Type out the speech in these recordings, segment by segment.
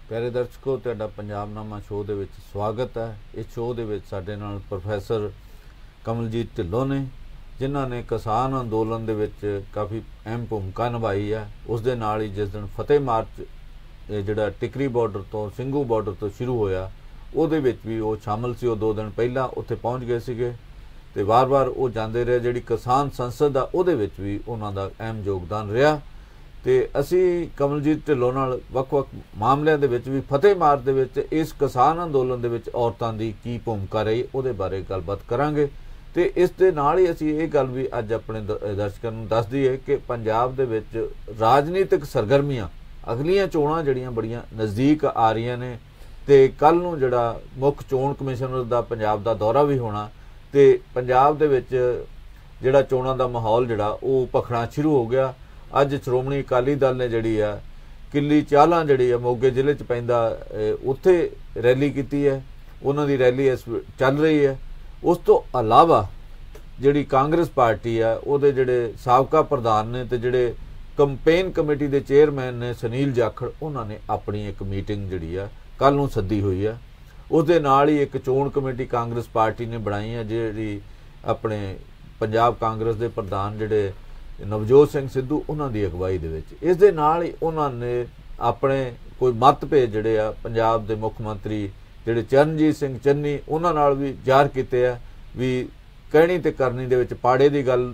प्यारे दर्शकों, तुहाडा पंजाबनामा शो दे विच स्वागत है। इस शो दे विच साडे नाल प्रोफैसर कमलजीत ढिल्लों ने, जिन्हां ने किसान अंदोलन दे विच काफ़ी अहम भूमिका निभाई है। उस दे नाल ही जिस दिन फतेह मार्च जिहड़ा टिकरी बॉर्डर तो ਸਿੰਘੂ बॉर्डर तो शुरू होया, ਉਹਦੇ ਵਿੱਚ भी वो शामिल सी। 2 दिन पहला उत्थे पहुँच गए सीगे ते वार-वार वो जांदे रहे। जिहड़ी किसान संसद आ ਉਹਦੇ ਵਿੱਚ भी उन्हां दा अहम योगदान रहा। ਤੇ ਅਸੀਂ ਕਮਲਜੀਤ ਢਿੱਲੋਂ ਨਾਲ ਵੱਖ-ਵੱਖ ਮਾਮਲਿਆਂ ਦੇ ਵਿੱਚ ਵੀ ਫਤਿਹ ਮਾਰਚ ਦੇ ਵਿੱਚ ਇਸ ਕਿਸਾਨ ਅੰਦੋਲਨ ਦੇ ਵਿੱਚ ਔਰਤਾਂ ਦੀ ਕੀ ਭੂਮਿਕਾ ਰਹੀ ਉਹਦੇ ਬਾਰੇ ਗੱਲਬਾਤ ਕਰਾਂਗੇ। ਤੇ ਇਸ ਦੇ ਨਾਲ ਹੀ ਅਸੀਂ ਇਹ ਗੱਲ ਵੀ ਅੱਜ ਆਪਣੇ ਦਰਸ਼ਕਾਂ ਨੂੰ ਦੱਸ ਦਈਏ ਕਿ ਪੰਜਾਬ ਦੇ ਵਿੱਚ ਰਾਜਨੀਤਿਕ ਸਰਗਰਮੀਆਂ ਅਗਲੀਆਂ ਚੋਣਾਂ ਜਿਹੜੀਆਂ ਬੜੀਆਂ ਨਜ਼ਦੀਕ ਆ ਰਹੀਆਂ ਨੇ ਤੇ ਕੱਲ ਨੂੰ ਜਿਹੜਾ ਮੁੱਖ ਚੋਣ ਕਮਿਸ਼ਨਰ ਦਾ ਪੰਜਾਬ ਦਾ ਦੌਰਾ ਵੀ ਹੋਣਾ ਤੇ ਪੰਜਾਬ ਦੇ ਵਿੱਚ ਜਿਹੜਾ ਚੋਣਾਂ ਦਾ ਮਾਹੌਲ ਜਿਹੜਾ ਉਹ ਭਖਣਾ ਸ਼ੁਰੂ ਹੋ ਗਿਆ। ਅੱਜ ਸ਼੍ਰੋਮਣੀ ਅਕਾਲੀ ਦਲ ਨੇ ਜਿਹੜੀ ਆ ਕਿੱਲੀ ਚਾਲਾਂ ਜਿਹੜੀ ਆ ਮੋਗੇ ਜ਼ਿਲ੍ਹੇ 'ਚ ਪੈਂਦਾ ਉੱਥੇ ਰੈਲੀ ਕੀਤੀ ਹੈ। ਉਹਨਾਂ ਦੀ ਰੈਲੀ ਇਸ ਚੱਲ ਰਹੀ ਹੈ। ਉਸ ਤੋਂ ਇਲਾਵਾ ਜਿਹੜੀ ਕਾਂਗਰਸ ਪਾਰਟੀ ਆ ਉਹਦੇ ਜਿਹੜੇ ਸਾਬਕਾ ਪ੍ਰਧਾਨ ਨੇ ਤੇ ਜਿਹੜੇ ਕੰਪੇਨ ਕਮੇਟੀ ਦੇ ਚੇਅਰਮੈਨ ਨੇ ਸੁਨੀਲ ਜਾਖੜ, ਉਹਨਾਂ ਨੇ ਆਪਣੀ ਇੱਕ ਮੀਟਿੰਗ ਜਿਹੜੀ ਆ ਕੱਲ ਨੂੰ ਸੱਦੀ ਹੋਈ ਆ। ਉਸ ਦੇ ਨਾਲ ਹੀ ਇੱਕ ਚੋਣ ਕਮੇਟੀ ਕਾਂਗਰਸ ਪਾਰਟੀ ਨੇ ਬਣਾਈ ਹੈ, ਜਿਹੜੀ ਆਪਣੇ ਪੰਜਾਬ ਕਾਂਗਰਸ ਦੇ ਪ੍ਰਧਾਨ ਜਿਹੜੇ ਨਵਜੋਤ ਸਿੰਘ ਸਿੱਧੂ ਉਹਨਾਂ ਦੀ ਅਗਵਾਈ ਦੇ ਵਿੱਚ। ਇਸ ਦੇ ਨਾਲ ਹੀ ਉਹਨਾਂ ਨੇ ਆਪਣੇ ਕੋਈ ਮਤਭੇਦ ਜਿਹੜੇ ਆ ਪੰਜਾਬ ਦੇ ਮੁੱਖ ਮੰਤਰੀ ਜਿਹੜੇ ਚਰਨਜੀਤ ਸਿੰਘ ਚੰਨੀ ਉਹਨਾਂ ਨਾਲ ਵੀ ਜ਼ਾਹਰ ਕੀਤੇ ਆ ਵੀ ਕਹਿਣੀ ਤੇ ਕਰਨੀ ਦੇ ਵਿੱਚ ਪਾੜੇ ਦੀ ਗੱਲ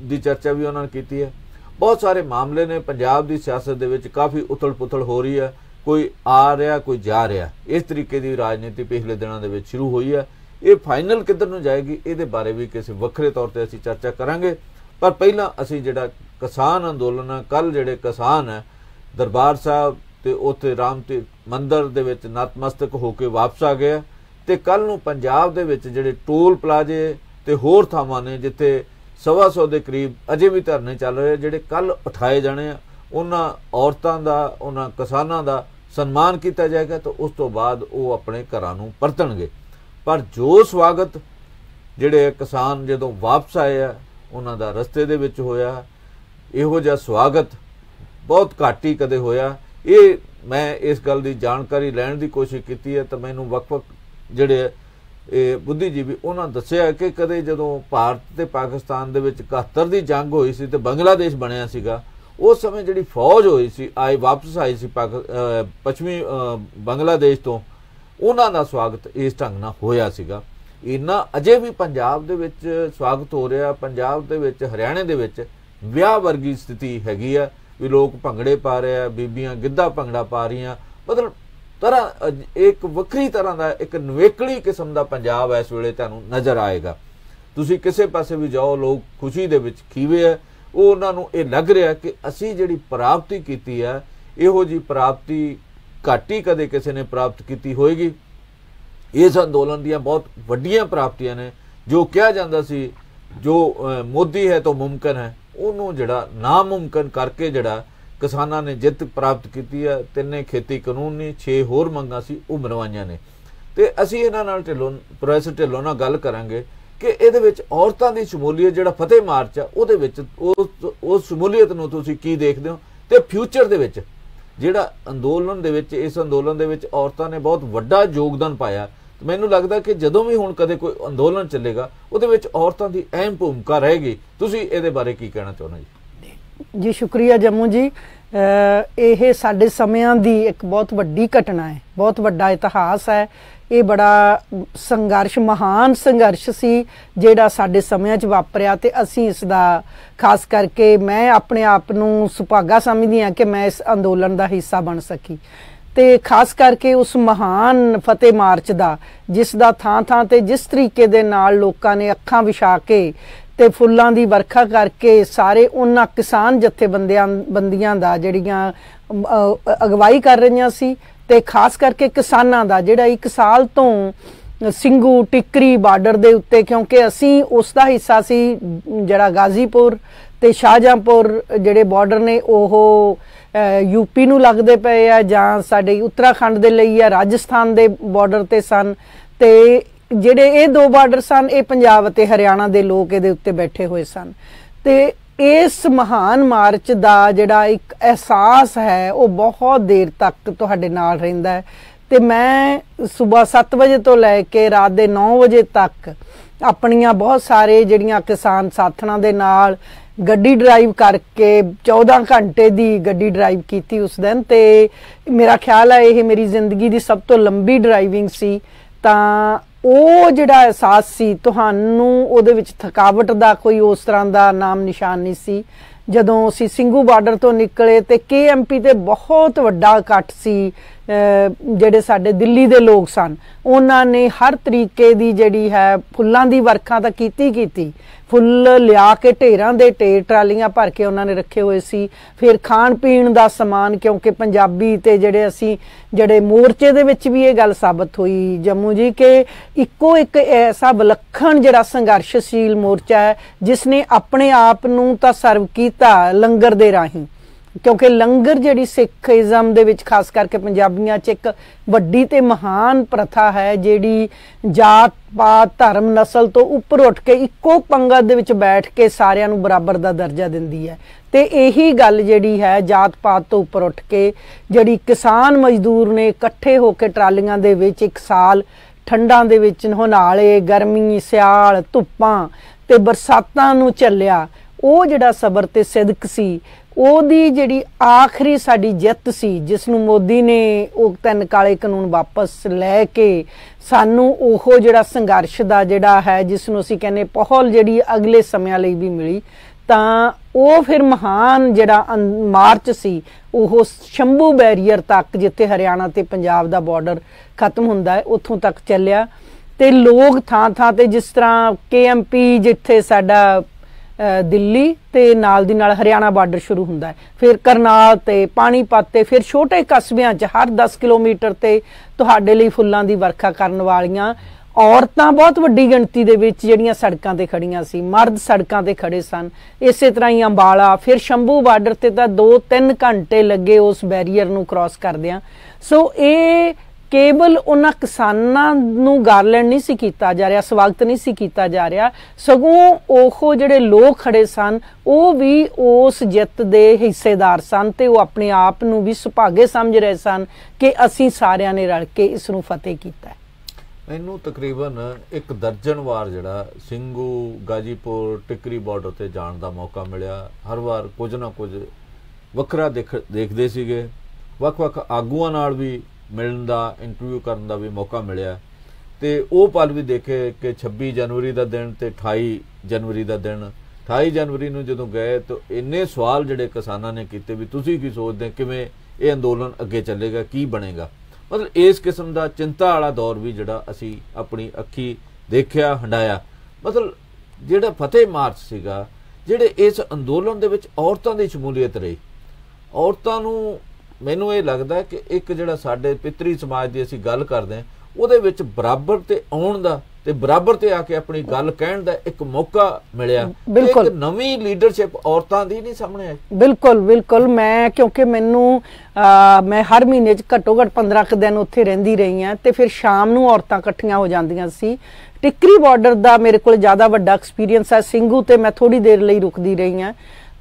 ਦੀ ਚਰਚਾ ਵੀ ਉਹਨਾਂ ਨੇ ਕੀਤੀ ਹੈ। ਬਹੁਤ ਸਾਰੇ ਮਾਮਲੇ ਨੇ ਪੰਜਾਬ ਦੀ ਸਿਆਸਤ ਦੇ ਵਿੱਚ ਕਾਫੀ ਉਥਲ ਪੁਥਲ ਹੋ ਰਹੀ ਹੈ। ਕੋਈ ਆ ਰਿਹਾ, ਕੋਈ ਜਾ ਰਿਹਾ। ਇਸ ਤਰੀਕੇ ਦੀ ਰਾਜਨੀਤੀ ਪਿਛਲੇ ਦਿਨਾਂ ਦੇ ਵਿੱਚ ਸ਼ੁਰੂ ਹੋਈ ਹੈ। ਇਹ ਫਾਈਨਲ ਕਿੱਧਰ ਨੂੰ ਜਾਏਗੀ ਇਹਦੇ ਬਾਰੇ ਵੀ ਕਿਸੇ ਵੱਖਰੇ ਤੌਰ ਤੇ ਅਸੀਂ ਚਰਚਾ ਕਰਾਂਗੇ। पर पहला असी जिहड़ा किसान अंदोलन है, कल जिहड़े किसान है दरबार साहब ते उत्थे राम तीर्थ मंदिर दे विच नतमस्तक होके वापस आ गए ते कल नूं पंजाब दे विच जिहड़े टोल प्लाजे ते होर थावां ने जिथे 125 दे करीब अजे भी धरने चल रहे, जिहड़े कल उठाए जाने उन्हां औरतां दा उन्हां किसानां दा सन्मान किया जाएगा तो उस तो बाद वो अपने घरां नूं परतणगे। पर जो स्वागत जिहड़े किसान जदों वापस आए आ उन्हां दा रस्ते दे विच होया, इहो जिहा स्वागत बहुत घੱਟ ही कदे होया। ये मैं इस गल दी जानकारी लैण दी कोशिश कीती है तो मैनूं वख-वख जिहड़े बुद्धिजीवी उन्हां दस्सिया कि कदे जदों भारत ते पाकिस्तान दे विच 71 दी जंग होई सी ते बांग्लादेश बणिया सीगा, उस समय जिहड़ी फौज होई सी वापस आई सी पश्चिमी बांग्लादेश तो, उन्हां दा स्वागत इस ढंग नाल होया सीगा। इन्ना अजे भी पंजाब दे विच स्वागत हो रहा। पंजाब दे विच हरियाणे दे विच विआह वर्गी स्थिति हैगी आ भी लोग भंगड़े पा रहे आ, बीबियां गिद्धा भंगड़ा पा रही, मतलब तरह एक वक्री तरह का एक नवेकली किस्म का पंजाब इस वेले तुहानूं नज़र आएगा। तुसीं किसे पासे भी जाओ लोग खुशी दे विच खीवे है। वो उन्हां नूं इह लग रहा कि असीं जिहड़ी प्राप्ति कीती है इहो जी प्राप्ति घट ही कदे किसी ने प्राप्त की होएगी। इस अंदोलन दियां बहुत वड्डियां प्राप्तियां ने। जो कहा जाता सी जो मोदी है तो मुमकिन है, उन्होंने जिहड़ा नामुमकिन करके जिहड़ा किसानां ने जित प्राप्त की है। 3 खेती कानून नहीं, 6 होर मंगां सी वो मनवाईआं ने। ते असीं इन्हां नाल प्रोफैसर ढिल्लों नाल गल करांगे कि इहदे विच औरतां दी शमूलीयत जिहड़ा फतेह मार्च आ उहदे विच उस शमूलीयत नूं तुसीं की देखदे हो ते फ्यूचर दे विच जिहड़ा अंदोलन दे विच इस अंदोलन दे विच औरतां ने बहुत वड्डा योगदान पाया। मैनूं लगदा कि जदों भी हुण कदे कोई अंदोलन चलेगा उहदे विच औरतां दी अहम भूमिका रहेगी। तुसीं इहदे बारे की कहना चाहुंदे जी? शुक्रिया जम्मू जी। ਇਹ ਸਾਡੇ ਸਮਿਆਂ ਦੀ ਇੱਕ ਬਹੁਤ ਵੱਡੀ ਘਟਨਾ ਹੈ, ਬਹੁਤ ਵੱਡਾ ਇਤਿਹਾਸ ਹੈ। ਇਹ ਬੜਾ ਸੰਘਰਸ਼, ਮਹਾਨ ਸੰਘਰਸ਼ ਸੀ ਜਿਹੜਾ ਸਾਡੇ ਸਮਿਆਂ 'ਚ ਵਾਪਰਿਆ ਤੇ ਅਸੀਂ ਇਸ ਦਾ ਖਾਸ ਕਰਕੇ ਮੈਂ ਆਪਣੇ ਆਪ ਨੂੰ ਸੁਭਾਗਾ ਸਮਝਦੀ ਹਾਂ ਕਿ ਮੈਂ ਇਸ ਅੰਦੋਲਨ ਦਾ ਹਿੱਸਾ ਬਣ ਸਕੀ। ਤੇ ਖਾਸ ਕਰਕੇ ਉਸ ਮਹਾਨ ਫਤਿਹ ਮਾਰਚ ਦਾ ਜਿਸ ਦਾ ਥਾਂ-ਥਾਂ ਤੇ ਜਿਸ ਤਰੀਕੇ ਦੇ ਨਾਲ ਲੋਕਾਂ ਨੇ ਅੱਖਾਂ ਵਿਛਾ ਕੇ ਤੇ ਫੁੱਲਾਂ ਦੀ ਵਰਖਾ ਕਰਕੇ ਸਾਰੇ ਉਹਨਾਂ ਕਿਸਾਨ ਜਥੇਬੰਦੀਆਂ ਦਾ ਜਿਹੜੀਆਂ ਅਗਵਾਈ ਕਰ ਰਹੀਆਂ ਸੀ ਤੇ ਖਾਸ ਕਰਕੇ ਕਿਸਾਨਾਂ ਦਾ ਜਿਹੜਾ 1 ਸਾਲ ਤੋਂ ਸਿੰਘੂ ਟਿਕਰੀ ਬਾਰਡਰ ਦੇ ਉੱਤੇ, ਕਿਉਂਕਿ ਅਸੀਂ ਉਸ ਦਾ ਹਿੱਸਾ ਸੀ ਜਿਹੜਾ ਗਾਜ਼ੀਪੁਰ ਤੇ ਸ਼ਾਹਜਹਾਂਪੁਰ ਜਿਹੜੇ ਬਾਰਡਰ ਨੇ ਉਹ यूपी ਨੂੰ ਲੱਗਦੇ ਪਏ ਆ ਜਾਂ ਸਾਡੇ ਉੱਤਰਾਖੰਡ ਦੇ ਲਈ ਆ, ਰਾਜਸਥਾਨ ਦੇ ਬਾਰਡਰ ਤੇ ਸਨ ਤੇ ਜਿਹੜੇ ਇਹ 2 ਬਾਰਡਰ ਸਨ ਇਹ ਪੰਜਾਬ ਅਤੇ ਹਰਿਆਣਾ ਦੇ ਲੋਕ ਇਹਦੇ ਉੱਤੇ ਬੈਠੇ ਹੋਏ ਸਨ। ਤੇ इस महान मार्च का जिहड़ा एक एहसास है वो बहुत देर तक तुहाडे नाल रहिंदा है। ते मैं सुबह 7 बजे तो लैके रात के 9 बजे तक अपनियां बहुत सारे जिहड़ियां किसान साथणां दे नाल गड्डी ड्राइव करके 14 घंटे की गड्डी ड्राइव की उस दिन। ते मेरा ख्याल है ये मेरी जिंदगी की सब तो लंबी ड्राइविंग सी। तां ਉਹ ਜਿਹੜਾ एहसास ਸੀ ਤੁਹਾਨੂੰ ਉਹਦੇ ਵਿੱਚ ਥਕਾਵਟ ਦਾ ਕੋਈ ਉਸ ਤਰ੍ਹਾਂ ਦਾ ਨਾਮ ਨਿਸ਼ਾਨ ਨਹੀਂ ਸੀ। ਜਦੋਂ ਅਸੀਂ ਸਿੰਘੂ ਬਾਰਡਰ ਤੋਂ ਨਿਕਲੇ ਤੇ KMP ਤੇ ਬਹੁਤ ਵੱਡਾ ਇਕੱਠ ਸੀ। ਜਿਹੜੇ ਸਾਡੇ ਦਿੱਲੀ ਦੇ ਲੋਕ ਸਨ ਉਹਨਾਂ ਨੇ ਹਰ ਤਰੀਕੇ ਦੀ ਜਿਹੜੀ ਹੈ ਫੁੱਲਾਂ ਦੀ ਵਰਖਾ ਤਾਂ ਕੀਤੀ ਫੁੱਲ ਲਿਆ ਕੇ ਢੇਰਾਂ ਦੇ ਢੇਰ ਟਰਾਲੀਆਂ ਭਰ ਕੇ ਉਹਨਾਂ ਨੇ ਰੱਖੇ ਹੋਏ ਸੀ। ਫਿਰ ਖਾਣ ਪੀਣ ਦਾ ਸਮਾਨ, ਕਿਉਂਕਿ ਪੰਜਾਬੀ ਤੇ ਜਿਹੜੇ ਮੋਰਚੇ ਦੇ ਵਿੱਚ ਵੀ ਇਹ ਗੱਲ ਸਾਬਤ ਹੋਈ ਜੰਮੂ ਜੀ ਕਿ ਇੱਕੋ ਇੱਕ ਐਸਾ ਵਿਲੱਖਣ ਜਿਹੜਾ ਸੰਘਰਸ਼ਸ਼ੀਲ ਮੋਰਚਾ ਹੈ ਜਿਸ ਨੇ ਆਪਣੇ ਆਪ ਨੂੰ ਤਾਂ ਸਰਵ ਕੀਤਾ ਲੰਗਰ ਦੇ ਰਾਹੀਂ। क्योंकि लंगर जिहड़ी सिखिज़म दे विच खास करके पंजाबियां च एक वड्डी ते महान प्रथा है जिहड़ी जात पात धर्म नस्ल तो उपर उठ के इक्को पंगत दे विच बैठ के सारियां नूं बराबर दा दर्जा दिंदी है। ते यही गल जिहड़ी है जात पात तो उपर उठ के जिहड़ी किसान मजदूर ने इकट्ठे होकर ट्रालियां दे विच एक साल ठंडां दे विच हुनाले गर्मी सियाल धुप्पां ते बरसातां नूं झल्लिया, ਉਹ ਜਿਹੜਾ ਸਬਰ ਤੇ ਸਿਦਕ ਸੀ ਉਹਦੀ ਜਿਹੜੀ ਆਖਰੀ ਸਾਡੀ ਜਿੱਤ ਸੀ ਜਿਸ ਨੂੰ ਮੋਦੀ ਨੇ ਉਹ 3 ਕਾਲੇ ਕਾਨੂੰਨ ਵਾਪਸ ਲੈ ਕੇ ਸਾਨੂੰ ਉਹ ਜਿਹੜਾ ਸੰਘਰਸ਼ ਦਾ ਜਿਹੜਾ ਹੈ ਜਿਸ ਨੂੰ ਅਸੀਂ ਕਹਿੰਦੇ ਪਹੁਲ ਜਿਹੜੀ ਅਗਲੇ ਸਮਿਆਂ ਲਈ ਵੀ ਮਿਲੀ। ਤਾਂ ਉਹ ਫਿਰ ਮਹਾਨ ਜਿਹੜਾ ਮਾਰਚ ਸੀ ਉਹ ਸ਼ੰਭੂ ਬੈਰੀਅਰ ਤੱਕ ਜਿੱਥੇ ਹਰਿਆਣਾ ਤੇ ਪੰਜਾਬ ਦਾ ਬਾਰਡਰ ਖਤਮ ਹੁੰਦਾ ਹੈ ਉੱਥੋਂ ਤੱਕ ਚੱਲਿਆ। ਤੇ ਲੋਕ ਥਾਂ ਥਾਂ ਤੇ ਜਿਸ ਤਰ੍ਹਾਂ KMP ਜਿੱਥੇ ਸਾਡਾ दिल्ली ते नाल दी नाल हरियाणा बार्डर शुरू हुंदा है, फिर करनाल ते पानीपत ते फिर छोटे कस्बियां च हर 10 किलोमीटर ते तुहाडे लई फुल्लां दी वरखा करन वालियां औरतां बहुत वड्डी गिणती दे विच जिहड़ियां सड़कां ते खड़ियां सी, मर्द सड़कां ते खड़े सन। इसे तरह ही अंबाला फिर शंभू बार्डर ते तां 2-3 घंटे लगे उस बैरीयर नूं क्रॉस करदियां। सो ये केवल उन्हां किसानां नूं गारलैंड नहीं सी कीता जा रहा, स्वागत नहीं सी कीता जा रहा, सगों ओह जिहड़े लोग खड़े सन ਉਹ भी उस जित दे हिस्सेदार सन ते ਉਹ अपने आप नूं भी सुभागे समझ रहे सन कि असीं सारिਆਂ ने रल के इस नूं फतेह कीता। मैनूं तकरीबन 1 दर्जन वार जिहड़ा ਸਿੰਘੂ गाजीपुर टिकरी बॉर्डर ते जाण दा मौका मिलिया। हर वार कुछ ना कुछ वखरा देखदे सीगे, वख-वख आगूआं नाल भी मिलण दा इंटरव्यू करन दा भी मौका मिलिया। ते ਉਹ पल भी देखे कि 26 जनवरी का दिन ते 28 जनवरी का दिन 28 जनवरी ਨੂੰ ਜਦੋਂ ਗਏ ਤਾਂ ਇੰਨੇ ਸਵਾਲ ਜਿਹੜੇ ਕਿਸਾਨਾਂ ਨੇ ਕੀਤੇ ਵੀ ਤੁਸੀਂ ਕੀ ਸੋਚਦੇ ਕਿਵੇਂ ਇਹ ਅੰਦੋਲਨ ਅੱਗੇ ਚੱਲੇਗਾ, ਕੀ ਬਣੇਗਾ। ਮਤਲਬ ਇਸ ਕਿਸਮ ਦਾ ਚਿੰਤਾ ਵਾਲਾ ਦੌਰ ਵੀ ਜਿਹੜਾ ਅਸੀਂ ਆਪਣੀ ਅੱਖੀ ਦੇਖਿਆ ਹੰਡਾਇਆ। ਮਤਲਬ ਜਿਹੜਾ ਫਤਿਹ ਮਾਰਚ ਸੀਗਾ, ਜਿਹੜੇ ਇਸ ਅੰਦੋਲਨ ਦੇ ਵਿੱਚ ਔਰਤਾਂ ਦੀ ਸ਼ਮੂਲੀਅਤ ਰਹੀ, ਔਰਤਾਂ ਨੂੰ ਮੈਨੂੰ ਇਹ ਲੱਗਦਾ ਕਿ ਇੱਕ ਜਿਹੜਾ ਸਾਡੇ ਪਿਤਰੀ ਸਮਾਜ ਦੀ ਅਸੀਂ ਗੱਲ ਕਰਦੇ ਹਾਂ ਉਹਦੇ ਵਿੱਚ ਬਰਾਬਰ ਤੇ ਆਉਣ ਦਾ ਤੇ ਬਰਾਬਰ ਤੇ ਆ ਕੇ ਆਪਣੀ ਗੱਲ ਕਹਿਣ ਦਾ ਇੱਕ ਮੌਕਾ ਮਿਲਿਆ। ਇੱਕ ਨਵੀਂ ਲੀਡਰਸ਼ਿਪ ਔਰਤਾਂ ਦੀ ਨਹੀਂ ਸਾਹਮਣੇ ਆਈ। ਬਿਲਕੁਲ ਬਿਲਕੁਲ ਮੈਂ ਕਿਉਂਕਿ ਮੈਨੂੰ ਮੈਂ ਹਰ ਮਹੀਨੇ 'ਚ ਘੱਟੋ ਘੱਟ 15 ਕੁ ਦਿਨ ਉੱਥੇ ਰਹਿੰਦੀ ਰਹੀ ਹਾਂ ਤੇ ਫਿਰ ਸ਼ਾਮ ਨੂੰ ਔਰਤਾਂ ਇਕੱਠੀਆਂ ਹੋ ਜਾਂਦੀਆਂ ਸੀ। ਟਿਕਰੀ ਬਾਰਡਰ ਦਾ ਮੇਰੇ ਕੋਲ ਜ਼ਿਆਦਾ ਵੱਡਾ ਐਕਸਪੀਰੀਅੰਸ ਹੈ, ਸਿੰਘੂ ਤੇ ਮੈਂ ਥੋੜੀ ਦੇਰ ਲਈ ਰੁਕਦੀ ਰਹੀ ਹਾਂ।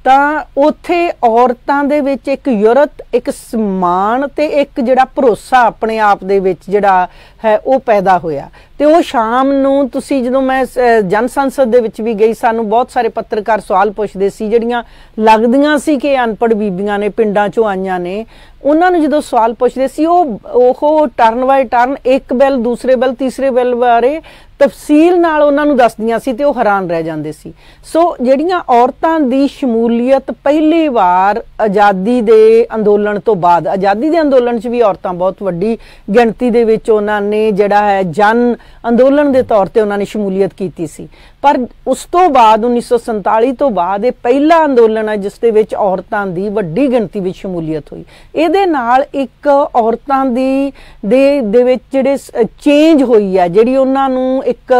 ਤਾਂ ਉੱਥੇ ਔਰਤਾਂ ਦੇ ਵਿੱਚ ਇੱਕ ਯੁਰਤ, ਇੱਕ ਸਮਾਨ ਤੇ ਇੱਕ ਜਿਹੜਾ ਭਰੋਸਾ ਆਪਣੇ ਆਪ ਦੇ ਵਿੱਚ ਜਿਹੜਾ ਹੈ ਉਹ ਪੈਦਾ ਹੋਇਆ। ਤੇ ਉਹ ਸ਼ਾਮ ਨੂੰ ਤੁਸੀਂ ਜਦੋਂ ਮੈਂ ਜਨ ਸੰਸਦ ਦੇ ਵਿੱਚ ਵੀ ਗਈ, ਸਾਨੂੰ ਬਹੁਤ ਸਾਰੇ ਪੱਤਰਕਾਰ ਸਵਾਲ ਪੁੱਛਦੇ ਸੀ ਜਿਹੜੀਆਂ ਲੱਗਦੀਆਂ ਸੀ ਕਿ ਅਨਪੜ੍ਹ ਬੀਬੀਆਂ ਨੇ, ਪਿੰਡਾਂ ਚੋਂ ਆਈਆਂ ਨੇ। ਉਹਨਾਂ ਨੂੰ ਜਦੋਂ ਸਵਾਲ ਪੁੱਛਦੇ ਸੀ ਉਹ ਟਰਨ ਬਾਈ ਟਰਨ ਇੱਕ ਬਿੱਲ, ਦੂਸਰੇ ਬਿੱਲ, ਤੀਸਰੇ ਬਿੱਲ ਬਾਰੇ ਤਫਸੀਲ ਨਾਲ ਉਹਨਾਂ ਨੂੰ ਦੱਸਦੀਆਂ ਸੀ ਤੇ ਉਹ ਹੈਰਾਨ ਰਹਿ ਜਾਂਦੇ ਸੀ। ਸੋ ਜਿਹੜੀਆਂ ਔਰਤਾਂ ਦੀ ਸ਼ਮੂਲੀਅਤ ਪਹਿਲੀ ਵਾਰ ਆਜ਼ਾਦੀ ਦੇ ਅੰਦੋਲਨ ਤੋਂ ਬਾਅਦ, ਆਜ਼ਾਦੀ ਦੇ ਅੰਦੋਲਨ 'ਚ ਵੀ ਔਰਤਾਂ ਬਹੁਤ ਵੱਡੀ ਗਿਣਤੀ ਦੇ ਵਿੱਚ ਉਹਨਾਂ ਨੇ ਜਿਹੜਾ ਹੈ ਜਨ ਅੰਦੋਲਨ ਦੇ ਤੌਰ ਤੇ ਉਹਨਾਂ ਨੇ ਸ਼ਮੂਲੀਅਤ ਕੀਤੀ ਸੀ। ਪਰ ਉਸ ਤੋਂ ਬਾਅਦ 1947 ਤੋਂ ਬਾਅਦ ਇਹ ਪਹਿਲਾ ਅੰਦੋਲਨ ਹੈ ਜਿਸ ਦੇ ਵਿੱਚ ਔਰਤਾਂ ਦੀ ਵੱਡੀ ਗਿਣਤੀ ਵਿੱਚ ਸ਼ਮੂਲੀਅਤ ਹੋਈ। ਇਹਦੇ ਨਾਲ ਇੱਕ ਔਰਤਾਂ ਦੇ ਵਿੱਚ ਜਿਹੜੇ ਚੇਂਜ ਹੋਈ ਹੈ, ਜਿਹੜੀ ਉਹਨਾਂ ਨੂੰ ਇੱਕ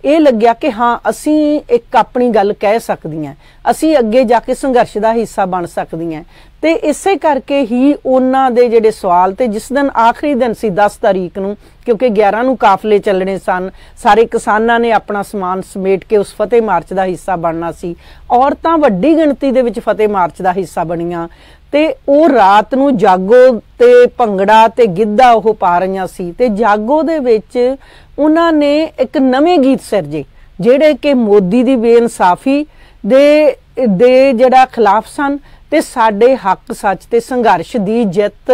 ਇਹ ਲੱਗਿਆ ਕਿ ਹਾਂ ਅਸੀਂ ਇੱਕ ਆਪਣੀ ਗੱਲ ਕਹਿ ਸਕਦੀਆਂ, ਅਸੀਂ ਅੱਗੇ ਜਾ ਕੇ ਸੰਘਰਸ਼ ਦਾ ਹਿੱਸਾ ਬਣ ਸਕਦੀਆਂ। ਤੇ ਇਸੇ ਕਰਕੇ ਹੀ ਉਹਨਾਂ ਦੇ ਜਿਹੜੇ ਸਵਾਲ ਤੇ ਜਿਸ ਦਿਨ ਆਖਰੀ ਦਿਨ ਸੀ 10 ਤਾਰੀਖ ਨੂੰ, ਕਿਉਂਕਿ 11 ਨੂੰ ਕਾਫਲੇ ਚੱਲਣੇ ਸਨ, ਸਾਰੇ ਕਿਸਾਨਾਂ ਨੇ ਆਪਣਾ ਸਮਾਨ ਸਮੇਟ ਕੇ ਉਸ ਫਤਿਹ ਮਾਰਚ ਦਾ ਹਿੱਸਾ ਬਣਨਾ ਸੀ। ਔਰਤਾਂ ਵੱਡੀ ਗਿਣਤੀ ਦੇ ਵਿੱਚ ਫਤਿਹ ਮਾਰਚ ਦਾ ਹਿੱਸਾ ਬਣੀਆਂ ਤੇ ਉਹ ਰਾਤ ਨੂੰ ਜਾਗੋ ਤੇ ਭੰਗੜਾ ਤੇ ਗਿੱਧਾ ਉਹ ਪਾ ਰਹੀਆਂ ਸੀ। ਤੇ ਜਾਗੋ ਦੇ ਵਿੱਚ ਉਹਨਾਂ ਨੇ ਇੱਕ ਨਵੇਂ ਗੀਤ ਸਿਰਜੇ ਜਿਹੜੇ ਕਿ ਮੋਦੀ ਦੀ ਬੇਇਨਸਾਫੀ ਦੇ ਜਿਹੜਾ ਖਿਲਾਫ ਸਨ ਤੇ ਸਾਡੇ ਹੱਕ ਸੱਚ ਤੇ ਸੰਘਰਸ਼ ਦੀ ਜਿੱਤ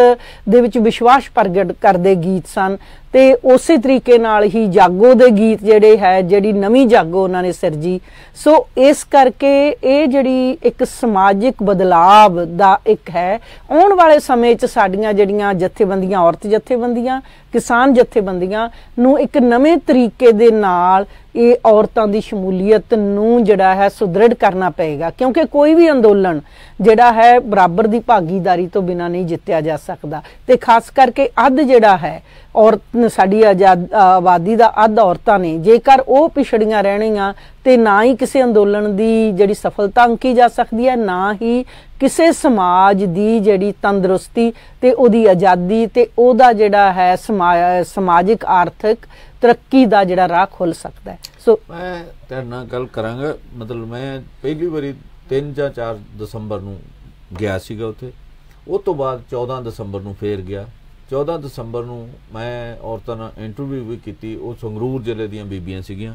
ਦੇ ਵਿੱਚ ਵਿਸ਼ਵਾਸ ਪ੍ਰਗਟ ਕਰਦੇ ਗੀਤ ਸਨ। ਤੇ ਉਸੇ ਤਰੀਕੇ ਨਾਲ ਹੀ ਜਾਗੋ ਦੇ ਗੀਤ ਜਿਹੜੇ ਹੈ, ਜਿਹੜੀ ਨਵੀਂ ਜਾਗੋ ਉਹਨਾਂ ਨੇ ਸਿਰਜੀ। ਸੋ ਇਸ ਕਰਕੇ ਇਹ ਜਿਹੜੀ ਇੱਕ ਸਮਾਜਿਕ ਬਦਲਾਵ ਦਾ ਇੱਕ ਹੈ, ਆਉਣ ਵਾਲੇ ਸਮੇਂ 'ਚ ਸਾਡੀਆਂ ਜਿਹੜੀਆਂ ਜਥੇਬੰਦੀਆਂ, ਔਰਤ ਜਥੇਬੰਦੀਆਂ, ਕਿਸਾਨ ਜਥੇਬੰਦੀਆਂ ਨੂੰ ਇੱਕ ਨਵੇਂ ਤਰੀਕੇ ਦੇ ਨਾਲ ਇਹ ਔਰਤਾਂ ਦੀ ਸ਼ਮੂਲੀਅਤ ਨੂੰ ਜਿਹੜਾ ਹੈ ਸੁਦ੍ਰਿੜ ਕਰਨਾ ਪਏਗਾ, ਕਿਉਂਕਿ ਕੋਈ ਵੀ ਅੰਦੋਲਨ ਜਿਹੜਾ ਹੈ ਬਰਾਬਰ ਦੀ ਭਾਗੀਦਾਰੀ ਤੋਂ ਬਿਨਾਂ ਨਹੀਂ ਜਿੱਤਿਆ ਜਾ ਸਕਦਾ। ਤੇ ਖਾਸ ਕਰਕੇ ਅੱਧ ਜਿਹੜਾ ਹੈ ਔਰਤ, ਸਾਡੀ ਆਬਾਦੀ ਦਾ ਅੱਧ ਔਰਤਾਂ ਨੇ, ਜੇਕਰ ਉਹ ਪਿਛੜੀਆਂ ਰਹਿਣੀਆਂ ਤੇ ਨਾ ਹੀ ਕਿਸੇ ਅੰਦੋਲਨ ਦੀ ਜਿਹੜੀ ਸਫਲਤਾ ਅੰਕੀ ਜਾ ਸਕਦੀ ਹੈ, ਨਾ ਹੀ ਕਿਸੇ ਸਮਾਜ ਦੀ ਜਿਹੜੀ ਤੰਦਰੁਸਤੀ ਤੇ ਉਹਦੀ ਆਜ਼ਾਦੀ ਤੇ ਉਹਦਾ ਜਿਹੜਾ ਹੈ ਸਮਾਜਿਕ ਆਰਥਿਕ ਤਰੱਕੀ ਦਾ ਜਿਹੜਾ ਰਾਹ ਖੁੱਲ ਸਕਦਾ ਹੈ। ਸੋ ਮੈਂ ਤੁਹਾਡੇ ਨਾਲ ਗੱਲ ਕਰਾਂਗਾ। ਮਤਲਬ ਮੈਂ ਪਹਿਲੀ ਵਾਰੀ 3 ਜਾਂ 4 ਦਸੰਬਰ ਨੂੰ ਗਿਆ ਸੀਗਾ ਉੱਥੇ, ਉਸ ਤੋਂ ਬਾਅਦ 14 ਦਸੰਬਰ ਨੂੰ ਫੇਰ ਗਿਆ। 14 ਦਸੰਬਰ ਨੂੰ ਮੈਂ ਔਰਤਾਂ ਨਾਲ ਇੰਟਰਵਿਊ ਵੀ ਕੀਤੀ। ਉਹ ਸੰਗਰੂਰ ਜ਼ਿਲ੍ਹੇ ਦੀਆਂ ਬੀਬੀਆਂ ਸੀਗੀਆਂ,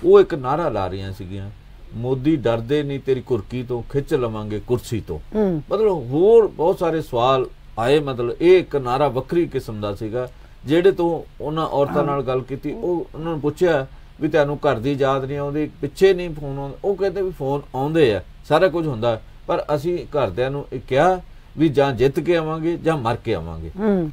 ਉਹ ਇੱਕ ਨਾਰਾ ਲਾ ਰਹੀਆਂ ਸੀਗੀਆਂ, ਮੋਦੀ ਡਰਦੇ ਨਹੀਂ ਤੇਰੀ ਕੁਰਕੀ ਤੋਂ, ਖਿੱਚ ਲਵਾਂਗੇ ਕੁਰਸੀ ਤੋਂ। ਮਤਲਬ ਹੋਰ ਬਹੁਤ ਸਾਰੇ ਸਵਾਲ ਆਏ। ਮਤਲਬ ਇਹ ਇੱਕ ਨਾਰਾ ਵੱਖਰੀ ਕਿਸਮ ਦਾ ਸੀਗਾ। ਜਿਹੜੇ ਤੋਂ ਉਹਨਾਂ ਔਰਤਾਂ ਨਾਲ ਗੱਲ ਕੀਤੀ, ਉਹ ਉਹਨਾਂ ਨੂੰ ਪੁੱਛਿਆ ਵੀ ਤੁਹਾਨੂੰ ਘਰ ਦੀ ਯਾਦ ਨਹੀਂ ਆਉਂਦੀ, ਪਿੱਛੇ ਨਹੀਂ ਫੋਨ ਆਉਂਦੇ? ਉਹ ਕਹਿੰਦੇ ਵੀ ਫੋਨ ਆਉਂਦੇ ਆ, ਸਾਰਾ ਕੁਝ ਹੁੰਦਾ, ਪਰ ਅਸੀਂ ਘਰਦਿਆਂ ਨੂੰ ਇਹ ਕਿਹਾ ਵੀ ਜਾਂ ਜਿੱਤ ਕੇ ਆਵਾਂਗੇ ਜਾਂ ਮਰ ਕੇ ਆਵਾਂਗੇ।